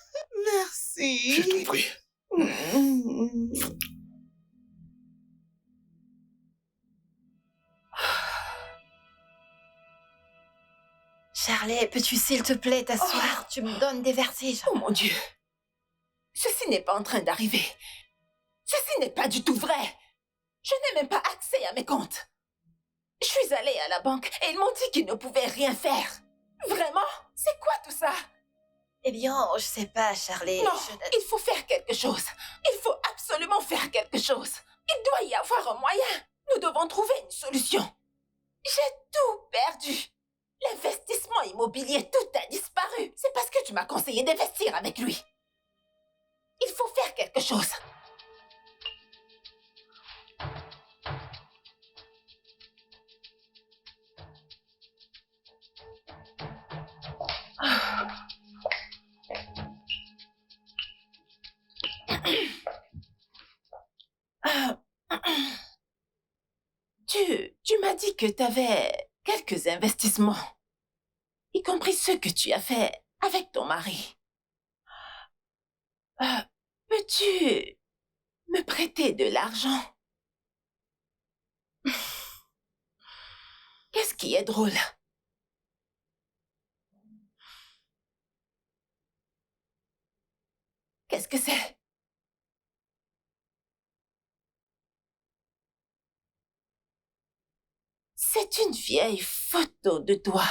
Speaker 7: Merci!
Speaker 1: Je t'en prie.
Speaker 5: Charlie, peux-tu s'il te plaît t'asseoir? Tu me donnes des vertiges.
Speaker 2: Oh mon Dieu! Ceci n'est pas en train d'arriver. Ceci n'est pas du tout vrai. Je n'ai même pas accès à mes comptes. Je suis allée à la banque et ils m'ont dit qu'ils ne pouvaient rien faire. Vraiment? C'est quoi tout ça?
Speaker 5: Eh bien, je sais pas, Charlie.
Speaker 2: Non, il faut faire quelque chose. Il faut absolument faire quelque chose. Il doit y avoir un moyen. Nous devons trouver une solution. J'ai tout perdu. L'investissement immobilier, tout a disparu. C'est parce que tu m'as conseillé d'investir avec lui. Il faut faire quelque chose. Tu m'as dit que tu avais quelques investissements, y compris ceux que tu as fait avec ton mari. Peux-tu me prêter de l'argent? Qu'est-ce qui est drôle? Qu'est-ce que c'est? C'est une vieille photo de toi.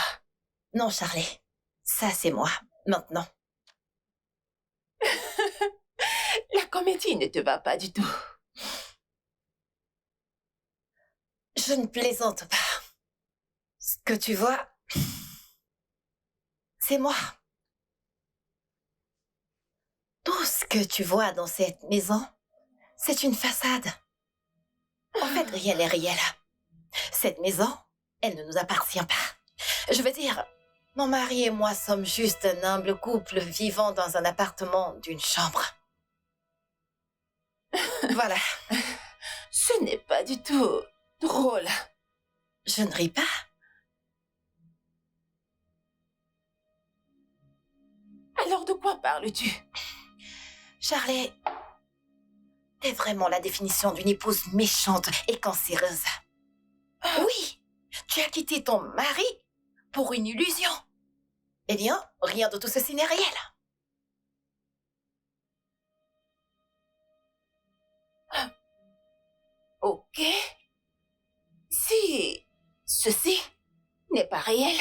Speaker 5: Non, Charlie. Ça, c'est moi. Maintenant.
Speaker 2: La comédie ne te va pas du tout.
Speaker 5: Je ne plaisante pas. Ce que tu vois, c'est moi. Tout ce que tu vois dans cette maison, c'est une façade. En fait, rien n'est réel. Cette maison, elle ne nous appartient pas. Je veux dire, mon mari et moi sommes juste un humble couple vivant dans un appartement d'une chambre. Voilà.
Speaker 2: Ce n'est pas du tout drôle.
Speaker 5: Je ne ris pas.
Speaker 2: Alors de quoi parles-tu?
Speaker 5: Charlie, t'es vraiment la définition d'une épouse méchante et cancéreuse. Oui, tu as quitté ton mari pour une illusion. Eh bien, rien de tout ceci n'est réel.
Speaker 2: Ok. Si ceci n'est pas réel,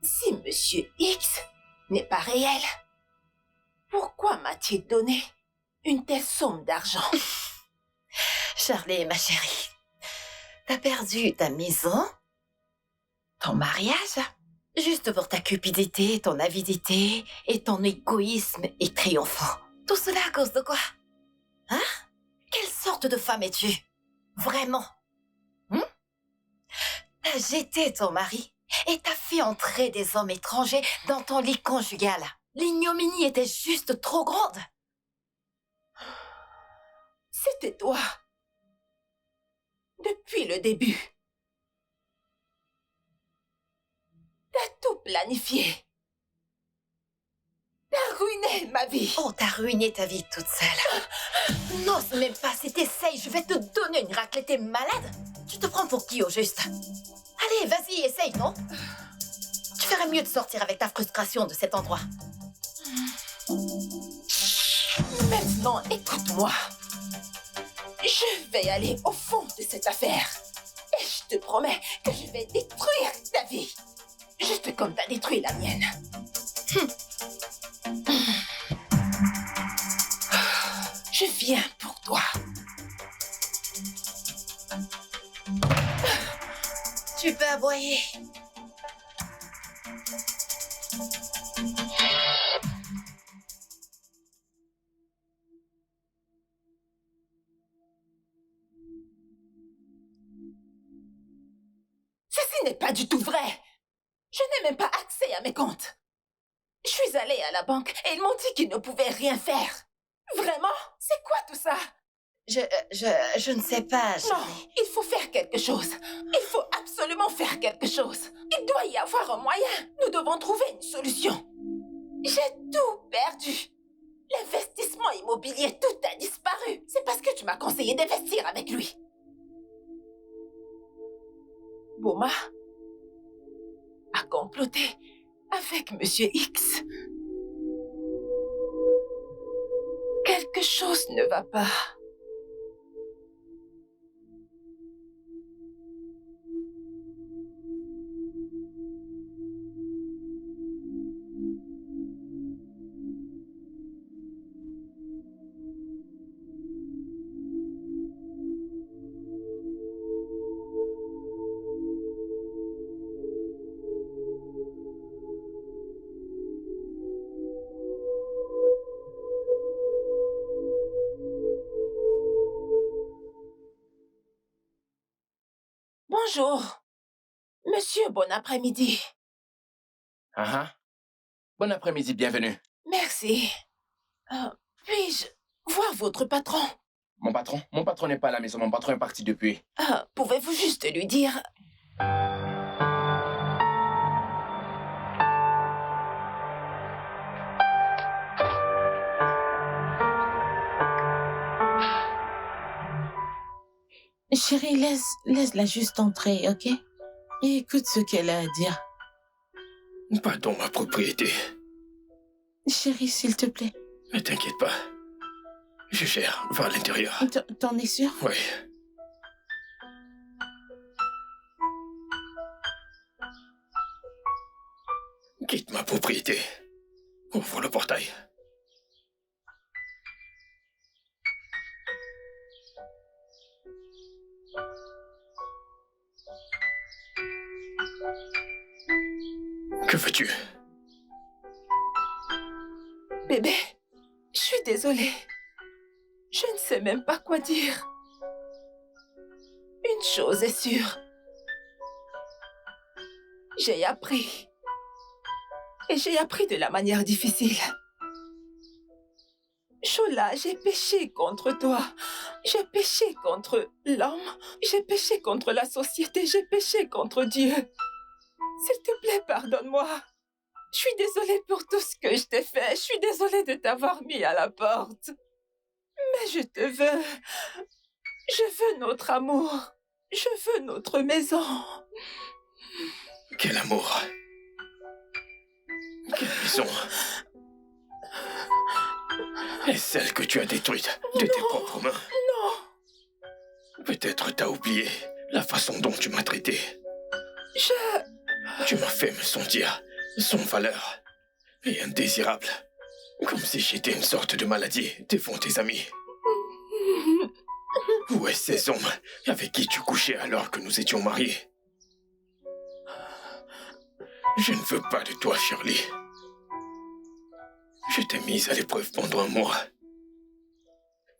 Speaker 2: si Monsieur X n'est pas réel, pourquoi m'a-t-il donné une telle somme d'argent?
Speaker 5: Charlie, ma chérie, t'as perdu ta maison, ton mariage, juste pour ta cupidité, ton avidité et ton égoïsme et triomphant. Tout cela à cause de quoi? Hein? Quelle sorte de femme es-tu? Vraiment? T'as jeté ton mari et t'as fait entrer des hommes étrangers dans ton lit conjugal. L'ignominie était juste trop grande.
Speaker 2: C'était toi. Depuis le début. T'as tout planifié. T'as ruiné ma vie.
Speaker 5: Oh, t'as ruiné ta vie toute seule. N'ose même pas, si t'essayes, je vais te donner une raclée. T'es malade? Tu te prends pour qui au juste? Allez, vas-y, essaye, non? Tu ferais mieux de sortir avec ta frustration de cet endroit.
Speaker 2: Maintenant, écoute-moi. Je vais aller au fond de cette affaire. Et je te promets que je vais détruire ta vie. Juste comme t'as détruit la mienne. Je viens pour toi.
Speaker 5: Tu peux aboyer.
Speaker 2: Ceci n'est pas du tout vrai. Je n'ai même pas accès à mes comptes. Je suis allée à la banque et ils m'ont dit qu'ils ne pouvaient rien faire. Vraiment? C'est quoi tout ça?
Speaker 5: Je ne sais pas,
Speaker 2: Non,
Speaker 5: Charlie.
Speaker 2: il faut faire quelque chose. Il faut absolument faire quelque chose. Il doit y avoir un moyen. Nous devons trouver une solution. J'ai tout perdu. L'investissement immobilier, tout a disparu. C'est parce que tu m'as conseillé d'investir avec lui. Boma a comploté avec Monsieur X. Quelque chose ne va pas. Bonjour. Monsieur, bon après-midi.
Speaker 4: Bon après-midi, bienvenue.
Speaker 2: Merci. Puis-je voir votre patron?
Speaker 4: Mon patron n'est pas à la maison, mon patron est parti depuis.
Speaker 2: Pouvez-vous juste lui dire...
Speaker 7: Chérie, laisse-la juste entrer, ok? Et écoute ce qu'elle a à dire.
Speaker 1: Pas dans ma propriété.
Speaker 7: Chérie, s'il te plaît.
Speaker 1: Ne t'inquiète pas. Je gère, va à l'intérieur.
Speaker 7: T'en es sûr?
Speaker 1: Oui. Quitte ma propriété. Ouvre le portail. Que veux-tu?
Speaker 2: Bébé, je suis désolée. Je ne sais même pas quoi dire. Une chose est sûre. J'ai appris. Et j'ai appris de la manière difficile. Shola, j'ai péché contre toi. J'ai péché contre l'homme. J'ai péché contre la société. J'ai péché contre Dieu. S'il te plaît, pardonne-moi. Je suis désolée pour tout ce que je t'ai fait. Je suis désolée de t'avoir mis à la porte. Mais je te veux. Je veux notre amour. Je veux notre maison.
Speaker 1: Quel amour. Quelle maison. Et celle que tu as détruite de tes propres mains.
Speaker 2: Non.
Speaker 1: Peut-être t'as oublié la façon dont tu m'as traité. Tu m'as fait me sentir sans valeur et indésirable. Comme si j'étais une sorte de maladie devant tes amis. Où est ces hommes avec qui tu couchais alors que nous étions mariés? Je ne veux pas de toi, Shirley. Je t'ai mise à l'épreuve pendant un mois.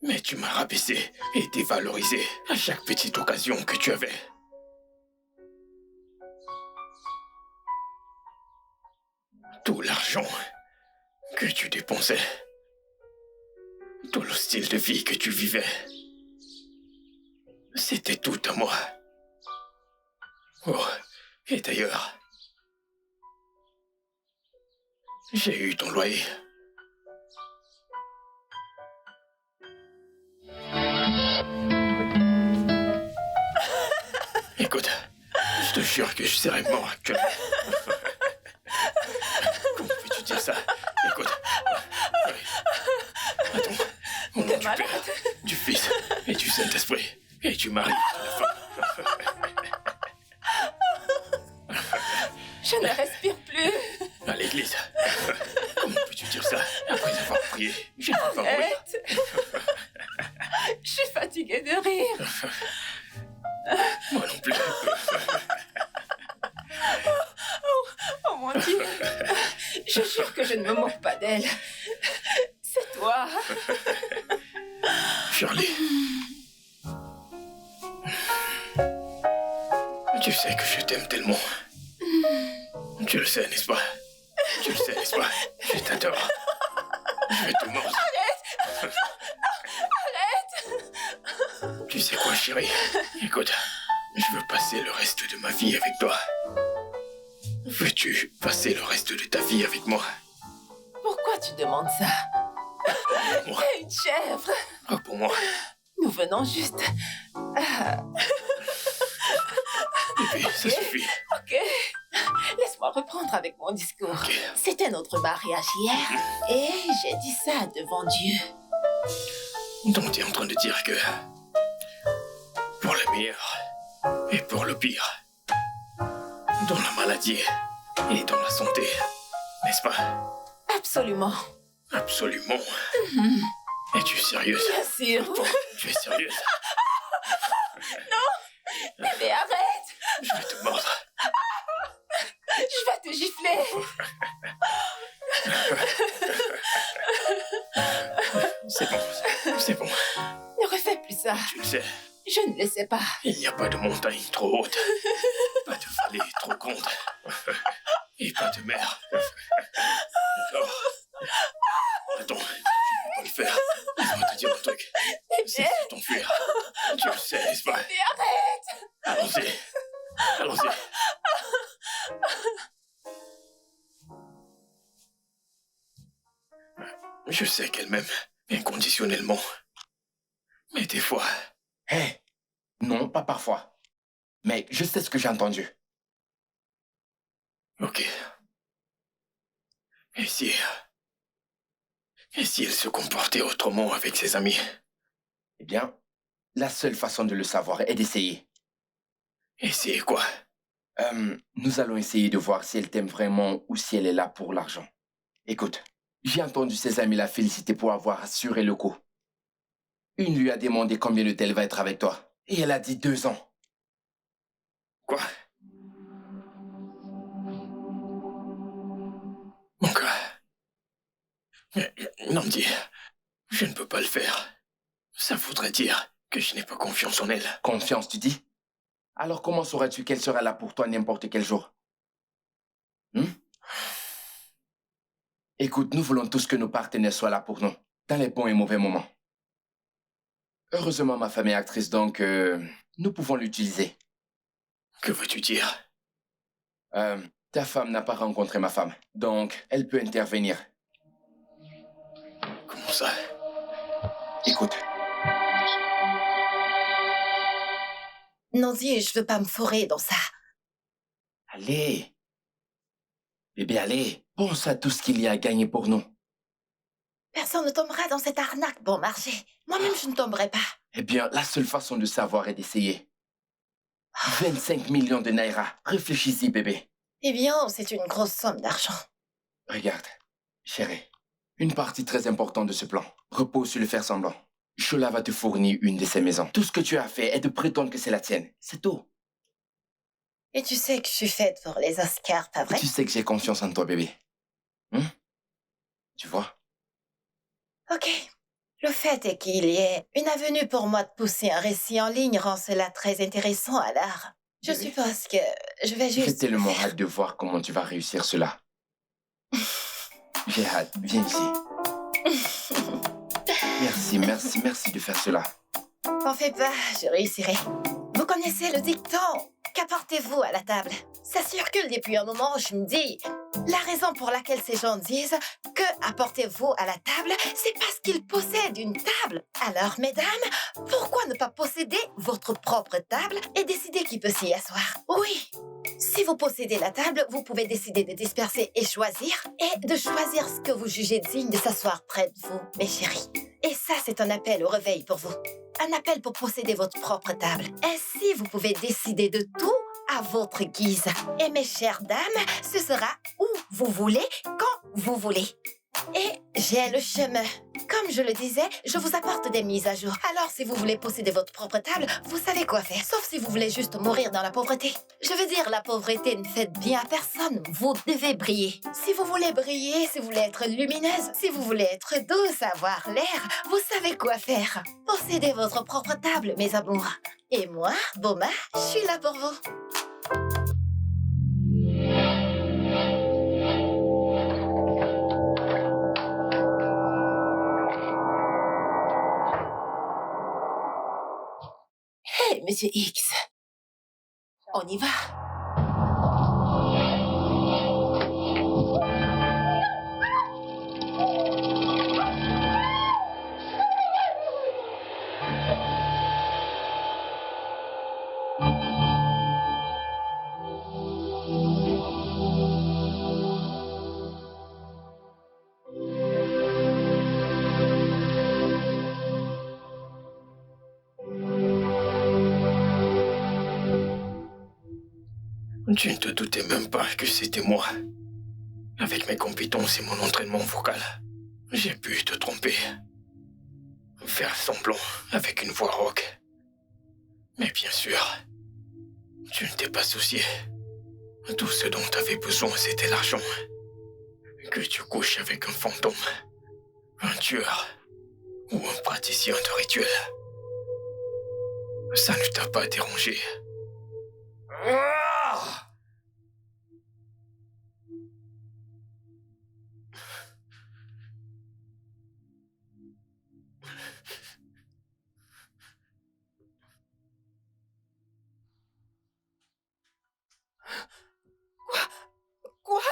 Speaker 1: Mais tu m'as rabaissé et dévalorisé à chaque petite occasion que tu avais. Tout l'argent que tu dépensais, tout le style de vie que tu vivais, c'était tout à moi. Oh, et d'ailleurs, j'ai eu ton loyer. Écoute, je te jure que je serais mort actuellement. Comment peux-tu dire ça? Écoute, attends, au nom du Père, du Fils et du Saint-Esprit, et du mari de la femme.
Speaker 2: Je ne respire plus.
Speaker 1: À l'église. Comment peux-tu dire ça après avoir prié? Je ne peux pas mourir.
Speaker 2: Arrête. Je suis fatiguée de rire.
Speaker 1: Moi non plus.
Speaker 2: Oh mon Dieu. Je jure que je ne me moque pas d'elle. C'est toi.
Speaker 1: Shirley. Tu sais que je t'aime tellement. Tu le sais, n'est-ce pas? Tu le sais, n'est-ce pas? Je t'adore. Je vais te mordre.
Speaker 2: Arrête. Arrête.
Speaker 1: Tu sais quoi, chérie? Écoute, je veux passer le reste de ma vie avec toi. Veux-tu passer le reste de ta vie avec moi?
Speaker 2: Pourquoi tu demandes ça?
Speaker 1: Moi.
Speaker 2: T'es une chèvre.
Speaker 1: Oh, pour moi.
Speaker 2: Nous venons juste...
Speaker 1: Bébé, ça suffit.
Speaker 2: Ok. Laisse-moi reprendre avec mon discours.
Speaker 1: Ok.
Speaker 2: C'était notre mariage hier et j'ai dit ça devant Dieu.
Speaker 1: Donc t'es en train de dire que... pour le meilleur et pour le pire, dans la maladie et dans la santé, n'est-ce pas?
Speaker 2: Absolument.
Speaker 1: Absolument. Es-tu sérieuse?
Speaker 2: Bien sûr.
Speaker 1: Bon, tu es sérieuse?
Speaker 2: Bébé, arrête.
Speaker 1: Je vais te mordre.
Speaker 2: Je vais te gifler.
Speaker 1: C'est bon, c'est bon.
Speaker 2: Ne refais plus ça.
Speaker 1: Tu le sais.
Speaker 2: Je ne le sais pas.
Speaker 1: Il n'y a pas de montagne trop haute, pas de vallée trop grande, et pas de mer. Alors, attends, je ne peux pas le faire. Laisse-moi te dire un truc. C'est de t'enfuir. Tu le sais, n'est-ce pas?
Speaker 2: Mais arrête!
Speaker 1: Allons-y. Allons-y. Je sais qu'elle m'aime inconditionnellement. Mais des fois...
Speaker 4: Hé, non, pas parfois. Mais je sais ce que j'ai entendu.
Speaker 1: Ok. Et si elle se comportait autrement avec ses amis?
Speaker 4: Eh bien, la seule façon de le savoir est d'essayer.
Speaker 1: Essayer quoi?
Speaker 4: Nous allons essayer de voir si elle t'aime vraiment ou si elle est là pour l'argent. Écoute, j'ai entendu ses amis la féliciter pour avoir assuré le coup. Une lui a demandé combien de temps elle va être avec toi. Et elle a dit 2 ans.
Speaker 1: Quoi? Mon gars. Nandi, je ne peux pas le faire. Ça voudrait dire que je n'ai pas confiance en elle.
Speaker 4: Confiance, tu dis? Alors comment saurais-tu qu'elle sera là pour toi n'importe quel jour? Écoute, nous voulons tous que nos partenaires soient là pour nous, dans les bons et mauvais moments. Heureusement, ma femme est actrice, donc nous pouvons l'utiliser.
Speaker 1: Que veux-tu dire?
Speaker 4: Ta femme n'a pas rencontré ma femme, donc elle peut intervenir.
Speaker 1: Comment ça?
Speaker 4: Écoute.
Speaker 5: Nandi, je veux pas me fourrer dans ça.
Speaker 4: Allez. Bébé, allez. Pense à tout ce qu'il y a à gagner pour nous.
Speaker 5: Personne ne tombera dans cette arnaque bon marché. Moi-même, je ne tomberai pas.
Speaker 4: Eh bien, la seule façon de savoir est d'essayer. 25 millions de naira. Réfléchis-y, bébé.
Speaker 5: Eh bien, c'est une grosse somme d'argent.
Speaker 4: Regarde, chérie. Une partie très importante de ce plan repose sur le faire semblant. Shola va te fournir une de ses maisons. Tout ce que tu as fait est de prétendre que c'est la tienne. C'est tout.
Speaker 5: Et tu sais que je suis faite pour les Oscars, pas vrai?
Speaker 4: Tu sais que j'ai confiance en toi, bébé. Tu vois?
Speaker 5: Ok. Le fait est qu'il y ait une avenue pour moi de pousser un récit en ligne rend cela très intéressant à l'art. Je
Speaker 4: Oui.
Speaker 5: suppose que je vais juste...
Speaker 4: J'ai tellement
Speaker 5: faire-
Speaker 4: hâte de voir comment tu vas réussir cela. J'ai hâte. Viens ici. Merci de faire cela.
Speaker 5: T'en fais pas, je réussirai. Vous connaissez le dicton. Qu'apportez-vous à la table? Ça circule depuis un moment, je me dis... La raison pour laquelle ces gens disent que apportez-vous à la table, c'est parce qu'ils possèdent une table. Alors, mesdames, pourquoi ne pas posséder votre propre table et décider qui peut s'y asseoir? Oui, si vous possédez la table, vous pouvez décider de disperser et de choisir ce que vous jugez digne de s'asseoir près de vous, mes chéris. Et ça, c'est un appel au réveil pour vous. Un appel pour posséder votre propre table. Ainsi, vous pouvez décider de tout à votre guise. Et mes chères dames, ce sera où vous voulez, quand vous voulez. Et j'ai le chemin. Comme je le disais, je vous apporte des mises à jour. Alors, si vous voulez posséder votre propre table, vous savez quoi faire. Sauf si vous voulez juste mourir dans la pauvreté. Je veux dire, la pauvreté ne fait bien à personne. Vous devez briller. Si vous voulez briller, si vous voulez être lumineuse, si vous voulez être douce, avoir l'air, vous savez quoi faire. Possédez votre propre table, mes amours. Et moi, Boma, je suis là pour vous.
Speaker 2: Hé, Monsieur X. On y va.
Speaker 1: Tu ne te doutais même pas que c'était moi. Avec mes compétences et mon entraînement vocal, j'ai pu te tromper. Faire semblant avec une voix rauque. Mais bien sûr, tu ne t'es pas soucié. Tout ce dont tu avais besoin, c'était l'argent. Que tu couches avec un fantôme, un tueur ou un praticien de rituel. Ça ne t'a pas dérangé. Ah!
Speaker 2: Quoi?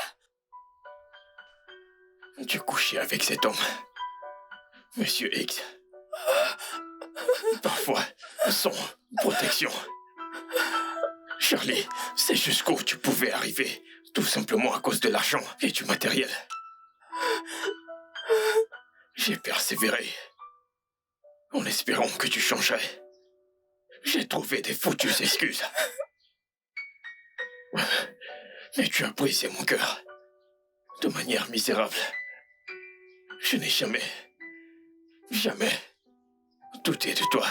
Speaker 1: Tu couchais avec cet homme, Monsieur X. Parfois, sans protection. Charlie, c'est jusqu'où tu pouvais arriver, tout simplement à cause de l'argent et du matériel. J'ai persévéré, en espérant que tu changerais. J'ai trouvé des foutues excuses. Mais tu as brisé mon cœur, de manière misérable. Je n'ai jamais douté de toi.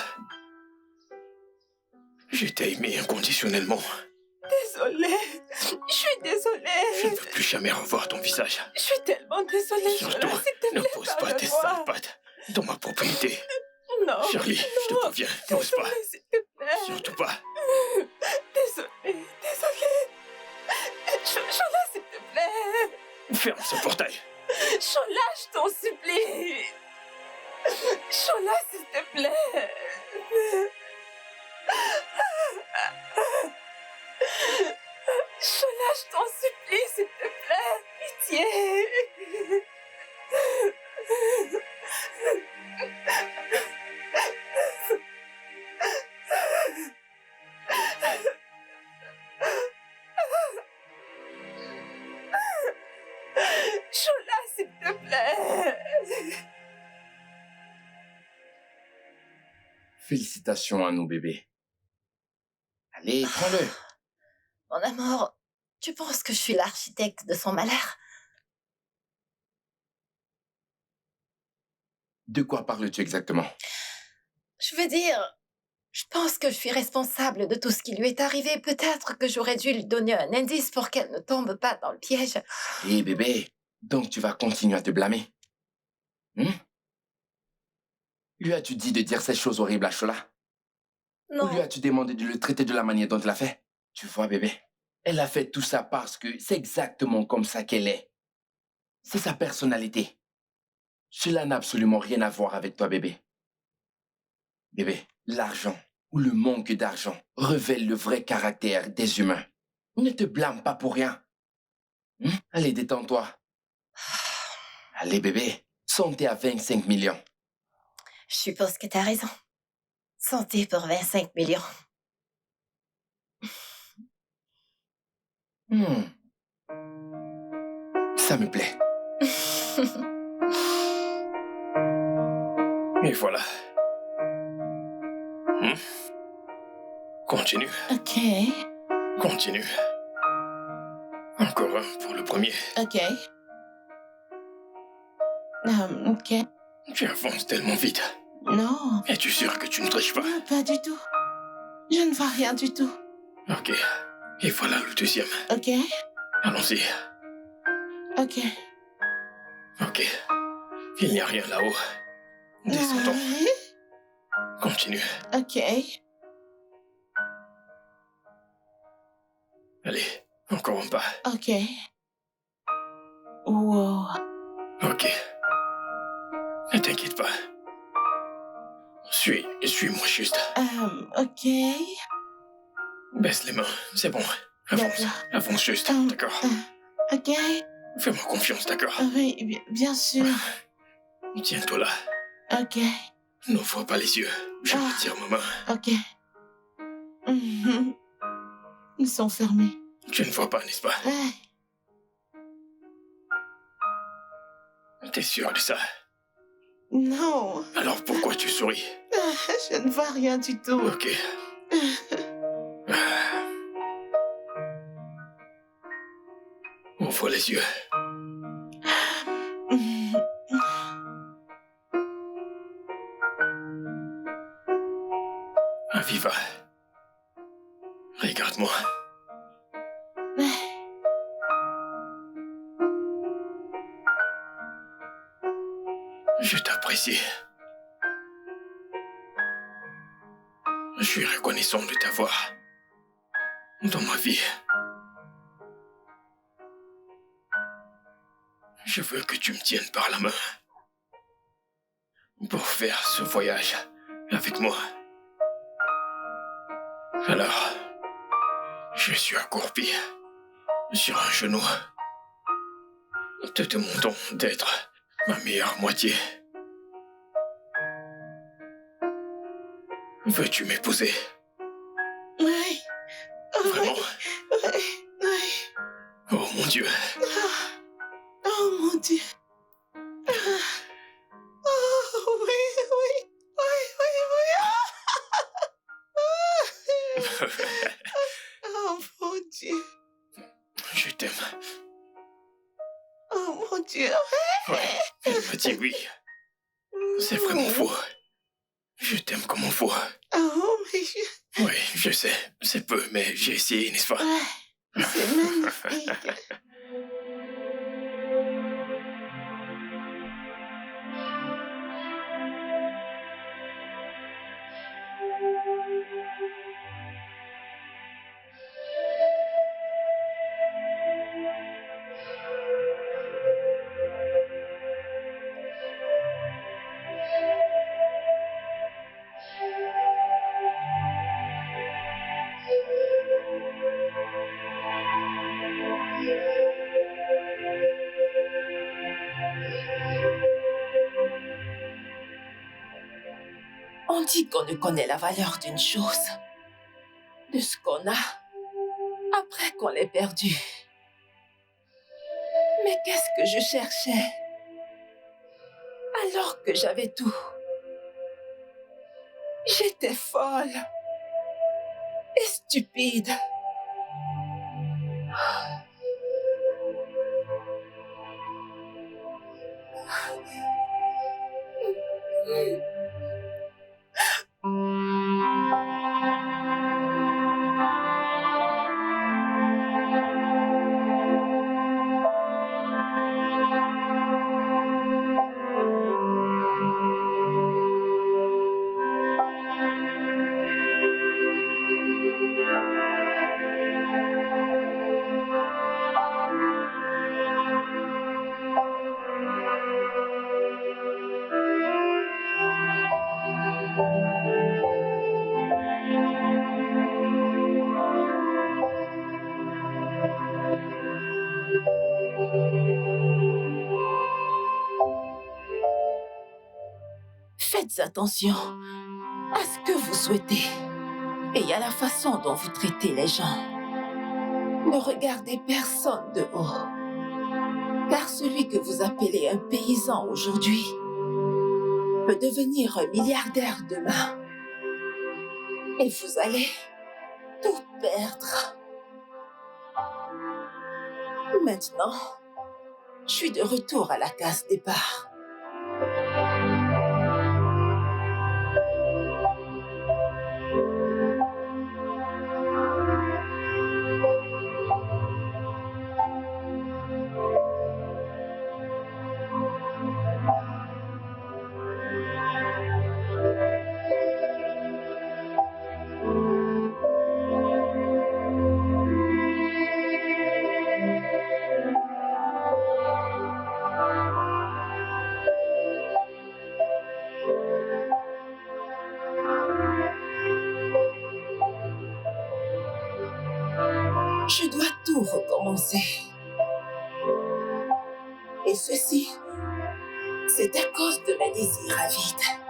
Speaker 1: Je t'ai aimé inconditionnellement.
Speaker 2: Désolée. Je suis
Speaker 1: Je
Speaker 2: désolée.
Speaker 1: ne veux plus jamais revoir ton visage.
Speaker 2: Je suis tellement désolée.
Speaker 1: Surtout,
Speaker 2: Shola, s'il te
Speaker 1: ne
Speaker 2: plaît,
Speaker 1: pose pas tes
Speaker 2: pardonne-moi.
Speaker 1: sales pattes dans ma propriété.
Speaker 2: Non.
Speaker 1: Charlie, je te préviens, n'ose pas.
Speaker 2: Désolée, s'il te plaît.
Speaker 1: Surtout pas.
Speaker 2: Désolée. Shola, s'il te plaît.
Speaker 1: Ferme ce portail.
Speaker 2: Shola, je t'en supplie. Shola, s'il te plaît. Shola, je t'en supplie, s'il te plaît. Pitié. Shola, s'il te plaît.
Speaker 4: Félicitations à nous, bébé. Allez, prends-le.
Speaker 5: Mon amour, tu penses que je suis l'architecte de son malheur?
Speaker 4: De quoi parles-tu exactement?
Speaker 5: Je veux dire, je pense que je suis responsable de tout ce qui lui est arrivé. Peut-être que j'aurais dû lui donner un indice pour qu'elle ne tombe pas dans le piège.
Speaker 4: Hé, bébé, donc tu vas continuer à te blâmer? Lui as-tu dit de dire ces choses horribles à Shola?
Speaker 5: Non.
Speaker 4: Ou lui as-tu demandé de le traiter de la manière dont il l'a fait? Tu vois, bébé, elle a fait tout ça parce que c'est exactement comme ça qu'elle est. C'est sa personnalité. Cela n'a absolument rien à voir avec toi, bébé. Bébé, l'argent ou le manque d'argent révèle le vrai caractère des humains. Ne te blâme pas pour rien. Allez, détends-toi. Allez, bébé, santé à 25 millions.
Speaker 5: Je suppose que t'as raison. Santé pour 25 millions.
Speaker 4: Ça me plaît.
Speaker 1: Et voilà. Continue,
Speaker 7: Ok,
Speaker 1: continue. Encore un pour le premier.
Speaker 7: ok. Ok.
Speaker 1: Tu avances tellement vite.
Speaker 7: Non,
Speaker 1: Es-tu sûr que tu ne triches pas?
Speaker 7: non, pas du tout. Je ne vois rien du tout.
Speaker 1: Ok. Et voilà le deuxième.
Speaker 7: Ok,
Speaker 1: Allons-y.
Speaker 7: ok.
Speaker 1: Ok. Il n'y a rien là-haut. Descendons. Continue.
Speaker 7: Ok,
Speaker 1: Allez, encore un pas.
Speaker 7: ok. Wow.
Speaker 1: Ok. Ne t'inquiète pas. Suis-moi juste.
Speaker 7: Ok.
Speaker 1: Baisse les mains, c'est bon. Avance,
Speaker 7: D'accord.
Speaker 1: avance juste, d'accord?
Speaker 7: Ok.
Speaker 1: Fais-moi confiance, d'accord?
Speaker 7: Oui, bien sûr.
Speaker 1: Tiens-toi là.
Speaker 7: Ok,
Speaker 1: N'ouvre pas les yeux. Je
Speaker 7: Ah.
Speaker 1: retire ma main.
Speaker 7: ok. Mhm. Ils sont fermés.
Speaker 1: Tu ne vois pas, n'est-ce pas?
Speaker 7: Ouais.
Speaker 1: T'es sûr de ça?
Speaker 7: Non,
Speaker 1: Alors pourquoi tu souris?
Speaker 7: je ne vois rien du tout.
Speaker 1: Ok. Ouvre les yeux. Aviva. Regarde-moi. Je t'apprécie. Je suis reconnaissant de t'avoir dans ma vie. Je veux que tu me tiennes par la main pour faire ce voyage avec moi. Alors, je suis accroupi sur un genou, te demandant d'être ma meilleure moitié. Veux-tu m'épouser?
Speaker 7: Oui.
Speaker 1: Vraiment?
Speaker 7: Oui. Oui.
Speaker 1: Oh mon Dieu.
Speaker 7: Oh mon Dieu. Oh oui, oui. Oui. Oh mon Dieu.
Speaker 1: Je t'aime.
Speaker 7: Oh mon Dieu.
Speaker 1: Ouais, elle m'a dit oui. C'est vraiment faux. Je t'aime comme un fou.
Speaker 7: Oh, mais
Speaker 1: Oui, je sais. C'est peu, mais j'ai essayé, n'est-ce pas?
Speaker 7: c'est magnifique.
Speaker 2: On dit qu'on ne connaît la valeur d'une chose, de ce qu'on a, après qu'on l'ait perdu. Mais qu'est-ce que je cherchais alors que j'avais tout? J'étais folle et stupide. Faites attention à ce que vous souhaitez et à la façon dont vous traitez les gens. Ne regardez personne de haut, car celui que vous appelez un paysan aujourd'hui peut devenir un milliardaire demain. Et vous allez tout perdre. Maintenant, je suis de retour à la case départ. Je dois tout recommencer. Et ceci, c'est à cause de mes désirs avides.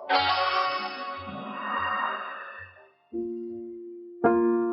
Speaker 3: Thank